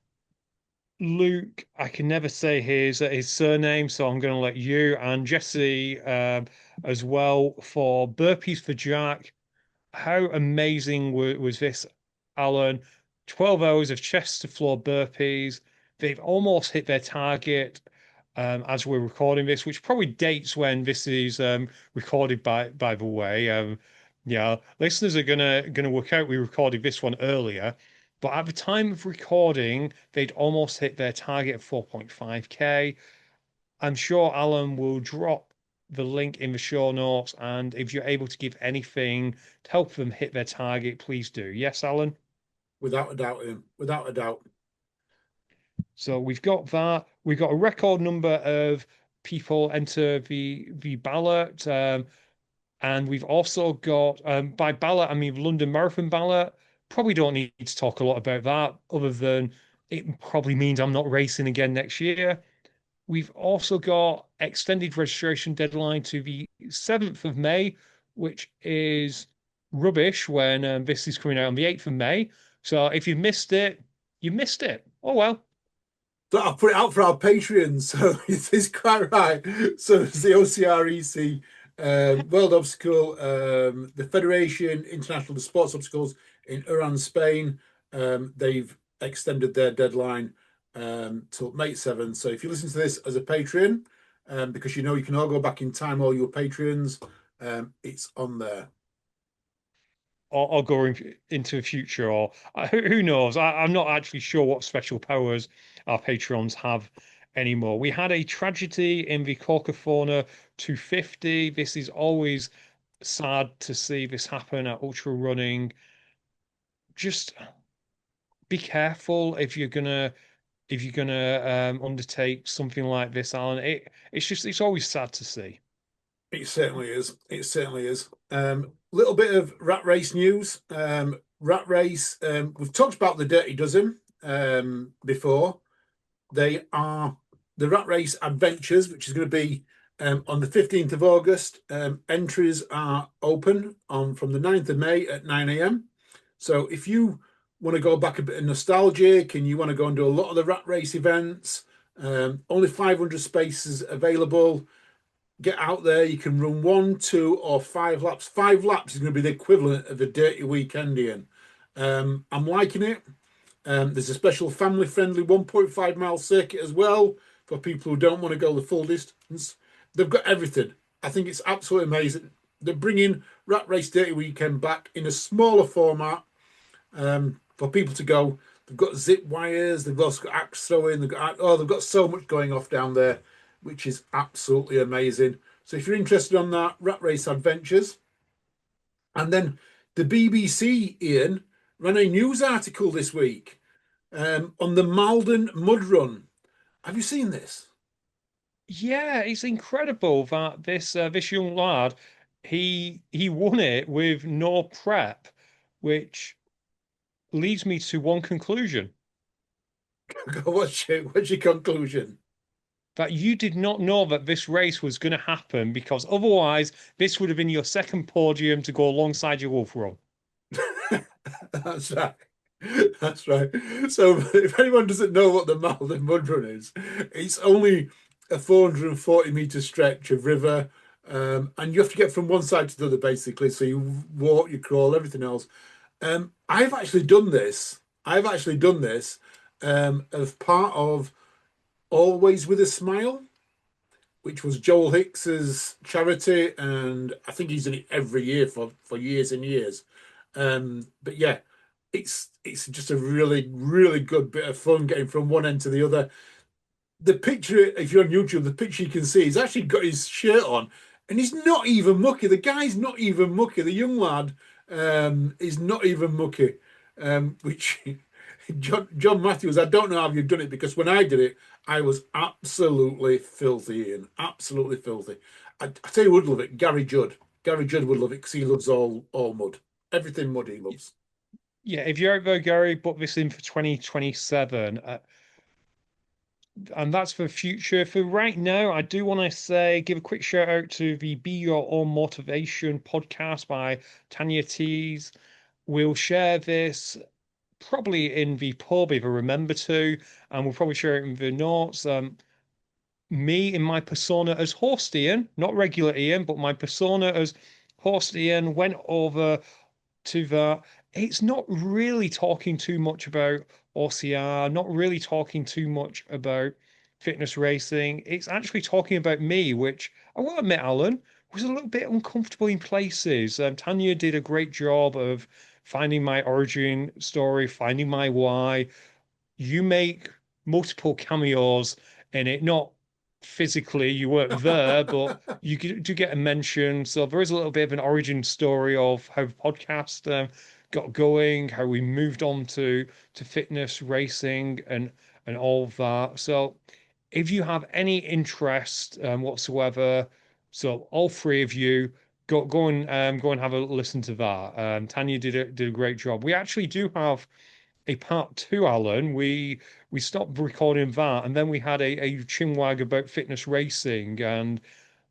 Luke. I can never say his surname, so I'm going to let you, and Jesse as well, for burpees for Jack. How amazing was this, Alan? 12 hours of chest to floor burpees. They've almost hit their target as we're recording this, which probably dates when this is recorded by the way. Yeah, listeners are gonna work out we recorded this one earlier, but at the time of recording, they'd almost hit their target of 4.5K. I'm sure Alan will drop the link in the show notes, and if you're able to give anything to help them hit their target, please do. Yes, Alan? Without a doubt, without a doubt. So we've got that. We've got a record number of people enter the ballot. And we've also got, by ballot, I mean London Marathon ballot. Probably don't need to talk a lot about that, other than it probably means I'm not racing again next year. We've also got extended registration deadline to the 7th of May, which is rubbish when this is coming out on the 8th of May. So if you missed it, you missed it. Oh well. So I'll put it out for our Patreons. So it's quite right. So it's the OCREC World Obstacle, the Federation International of Sports Obstacles in Oran, Spain. They've extended their deadline till May 7th. So if you listen to this as a Patreon, because you know you can all go back in time, all your Patreons, it's on there. Or go into the future, or who knows? I'm not actually sure what special powers our Patreons have anymore. We had a tragedy in the Corcafauna 250. This is always sad to see this happen at ultra running. Just be careful if you're gonna undertake something like this, Alan. It's always sad to see. It certainly is. It certainly is. Little bit of rat race news. Rat race. We've talked about the Dirty Dozen before. They are the Rat Race Adventures, which is going to be on the 15th of August. Entries are open on from the 9th of May at 9 a.m. So if you want to go back a bit nostalgic and you want to go and do a lot of the Rat Race events, only 500 spaces available. Get out there. You can run 1, 2, or 5 laps. 5 laps is going to be the equivalent of a dirty weekendian. I'm liking it. There's a special family-friendly 1.5 mile circuit as well for people who don't want to go the full distance. They've got everything. I think it's absolutely amazing. They're bringing Rat Race Dirty Weekend back in a smaller format for people to go. They've got zip wires. They've also got axe throwing. They've got so much going off down there, which is absolutely amazing. So if you're interested on that, Rat Race Adventures. And then the BBC, Ian, ran a news article this week on the Malden Mud Run. Have you seen this? Yeah, it's incredible that this young lad he won it with no prep, which leads me to one conclusion. What's your conclusion? That you did not know that this race was going to happen, because otherwise this would have been your second podium to go alongside your wolf run. That's right. That's right. So if anyone doesn't know what the Malden Mud Run is, it's only a 440-meter stretch of river, and you have to get from one side to the other, basically. So you walk, you crawl, everything else. I've actually done this. As part of Always with a Smile, which was Joel Hicks's charity, and I think he's done it every year for years and years. But yeah, it's just a really, really good bit of fun getting from one end to the other. The picture, if you're on YouTube, the picture you can see, he's actually got his shirt on, and he's not even mucky. The guy's not even mucky. The young lad is not even mucky. Which John Matthews, I don't know how you've done it, because when I did it, I was absolutely filthy, Ian. Absolutely filthy. I tell you who would love it, Gary Judd. Gary Judd would love it because he loves all mud. Everything mud he loves. Yeah, if you're out there, Gary, book this in for 2027. And that's for the future. For right now, I do want to give a quick shout out to the Be Your Own Motivation podcast by Tanya Tees. We'll share this probably in the pub if I remember to, and we'll probably share it in the notes. Me in my persona as host Ian, not regular Ian, but my persona as host Ian, went over to that. It's not really talking too much about OCR, not really talking too much about fitness racing. It's actually talking about me, which I will admit, Alan, was a little bit uncomfortable in places. Tanya did a great job of finding my origin story, finding my why. You make multiple cameos in it, not physically, you weren't there, but you do get a mention. So there is a little bit of an origin story of how the podcast got going, how we moved on to fitness racing and all of that. So if you have any interest whatsoever, so all three of you go and have a listen to that. Tanya did a great job. We actually do have a part two, Alan. We stopped recording that, and then we had a chinwag about fitness racing, and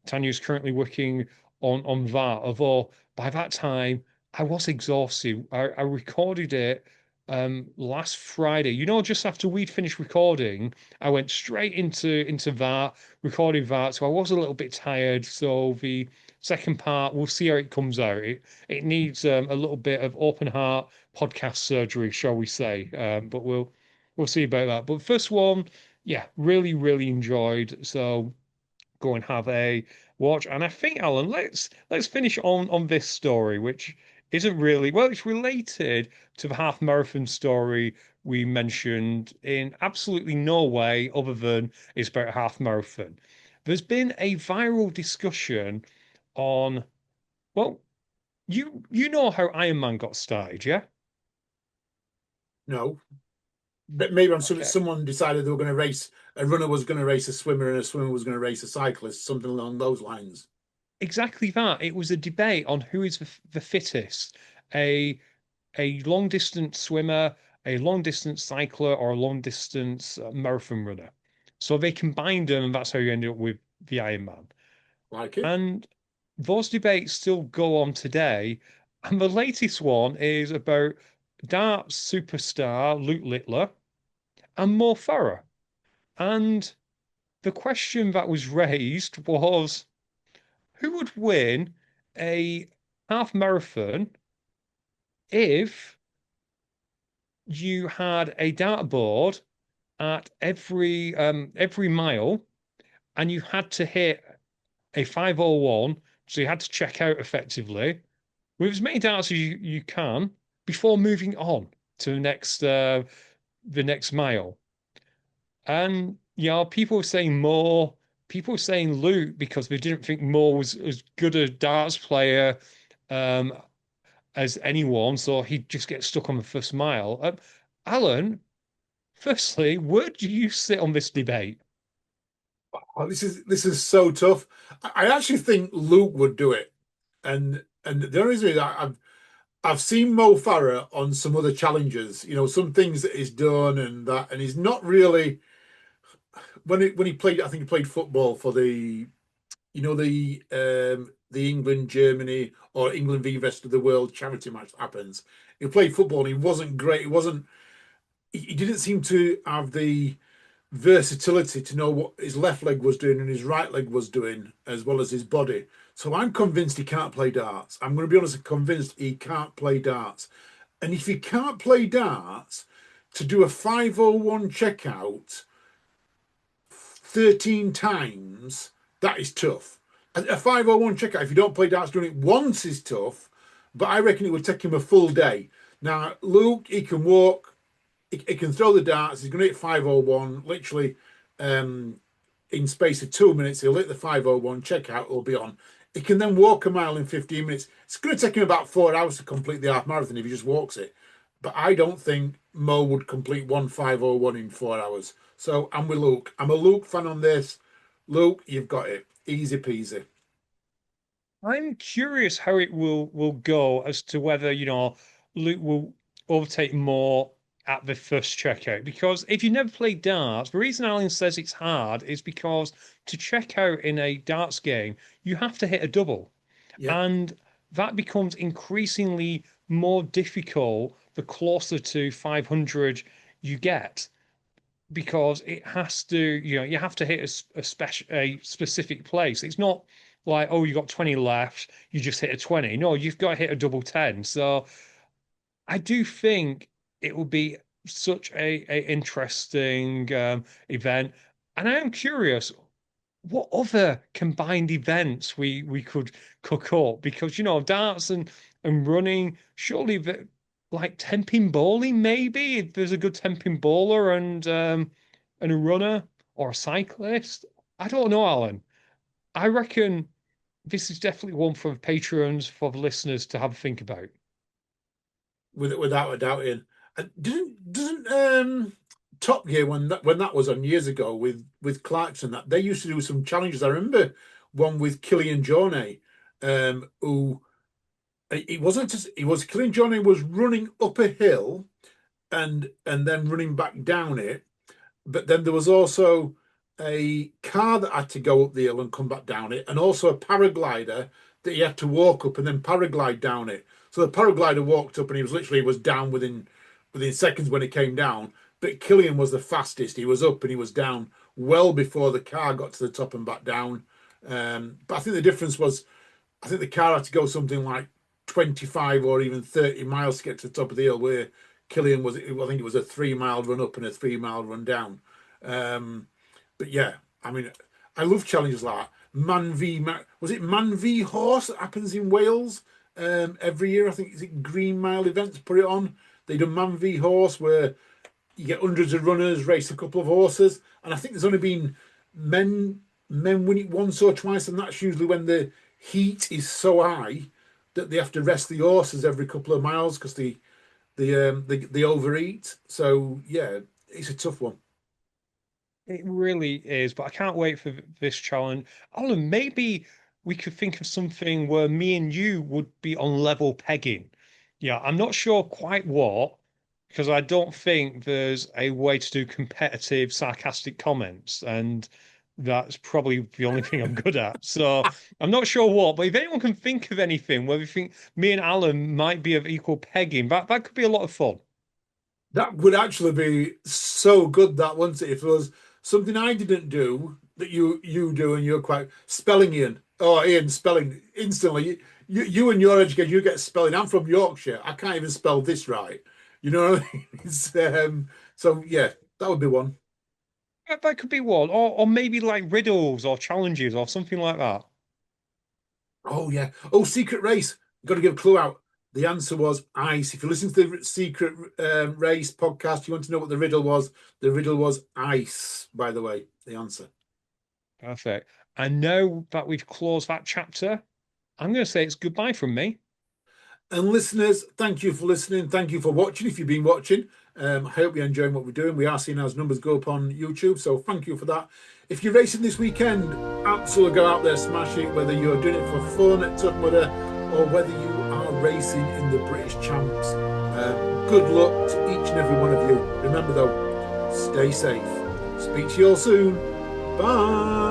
Tanya's currently working on that. Although by that time I was exhausted. I recorded it last Friday. Just after we'd finished recording, I went straight into that, recording that. So I was a little bit tired. So the second part, we'll see how it comes out. It needs a little bit of open heart podcast surgery, shall we say? But we'll see about that. But first one, yeah, really, really enjoyed. So go and have a watch. And I think, Alan, let's finish on this story, which isn't really well, it's related to the half marathon story we mentioned in absolutely no way other than it's about a half marathon. There's been a viral discussion on, well, you know how Iron Man got started, yeah? No, but maybe on Okay. someone decided they were going to race, a runner was going to race a swimmer and a swimmer was going to race a cyclist, something along those lines. Exactly that. It was a debate on who is the fittest, a a long distance swimmer, a long distance cycler, or a long distance marathon runner. So they combined them, and that's how you ended up with the Ironman. Like it. And those debates still go on today. And the latest one is about darts superstar Luke Littler and Mo Farah. And the question that was raised was who would win a half marathon if you had a dartboard at every mile and you had to hit a 501, so you had to check out effectively with as many darts as you can before moving on to the next mile. And yeah, people were saying more, people were saying Luke because they didn't think Moore was as good a darts player um, as anyone, so he'd just get stuck on the first mile. Alan, firstly, where do you sit on this debate? Oh, this is so tough. I actually think Luke would do it, and the only reason is I've seen Mo Farah on some other challenges. You know, some things that he's done and that, and he's not really when he played. I think he played football for the the England Germany or England v rest of the world charity match that happens. He played football and he wasn't great. He wasn't. He didn't seem to have the versatility to know what his left leg was doing and his right leg was doing, as well as his body. So I'm convinced he can't play darts. I'm going to be honest, I'm convinced he can't play darts. And if he can't play darts, to do a 501 checkout 13 times, that is tough. A 501 checkout, if you don't play darts, doing it once is tough, but I reckon it would take him a full day. Now, Luke, he can walk, he can throw the darts. He's going to hit 501 literally in space of 2 minutes. He'll hit the 501 checkout. Will be on. He can then walk a mile in 15 minutes. It's going to take him about 4 hours to complete the half marathon if he just walks it. But I don't think Mo would complete 1:5:01 in 4 hours. So I'm with Luke. I'm a Luke fan on this. Luke, you've got it. Easy peasy. I'm curious how it will go as to whether, Luke will overtake more at the first checkout. Because if you never played darts, the reason Alan says it's hard is because to check out in a darts game, you have to hit a double. Yeah. And that becomes increasingly more difficult the closer to 500 you get because it has to, you have to hit a specific place. It's not like, oh, you got 20 left, you just hit a 20. No, you've got to hit a double 10. So I do think it will be such a interesting event. And I am curious what other combined events we could cook up because darts and running surely like 10-pin bowling maybe if there's a good 10-pin bowler and a runner or a cyclist. I don't know, Alan. I reckon this is definitely one for the patrons, for the listeners to have a think about. Without a doubt. In doesn't Top Gear when that was on years ago with Clarkson that they used to do some challenges. I remember one with Killian Jornet, who it wasn't just it was Killian Jornet was running up a hill and then running back down it, but then there was also a car that had to go up the hill and come back down it, and also a paraglider that he had to walk up and then paraglide down it. So the paraglider walked up and he was down within seconds when he came down. But Killian was the fastest. He was up and he was down well before the car got to the top and back down. But I think the difference was I think the car had to go something like 25 or even 30 miles to get to the top of the hill, where Killian was, I think it was a 3 mile run up and a 3 mile run down. But yeah, I mean, I love challenges like that. Was it Man v Horse that happens in Wales every year? I think, is it Green Mile events put it on? They do Man v Horse, where you get hundreds of runners race a couple of horses, and I think there's only been men win it once or twice, and that's usually when the heat is so high that they have to rest the horses every couple of miles because they overeat. So yeah, it's a tough one. It really is, but I can't wait for this challenge. Alan, maybe we could think of something where me and you would be on level pegging. Yeah, I'm not sure quite what, because I don't think there's a way to do competitive, sarcastic comments, and that's probably the only thing I'm good at. So I'm not sure what, but if anyone can think of anything where we think me and Alan might be of equal pegging, that could be a lot of fun. That would actually be so good, that, wouldn't it? If there was something I didn't do that you do, and you're quite spelling, Ian. Oh, Ian, spelling instantly. You and your education, you get spelling. I'm from Yorkshire. I can't even spell this right. You know what I mean? So yeah, that would be one. That could be one, or maybe like riddles or challenges or something like that. Oh yeah. Oh, secret race. Got to give a clue out. The answer was ice. If you listen to the secret race podcast, you want to know what the riddle was. The riddle was ice. By the way, the answer. Perfect. And now that we've closed that chapter, I'm going to say it's goodbye from me. And listeners, thank you for listening. Thank you for watching. If you've been watching, I hope you're enjoying what we're doing. We are seeing our numbers go up on YouTube, so thank you for that. If you're racing this weekend, absolutely go out there, smash it, whether you're doing it for fun at Tough Mudder or whether you are racing in the British Champs. Good luck to each and every one of you. Remember though, stay safe. Speak to you all soon. Bye.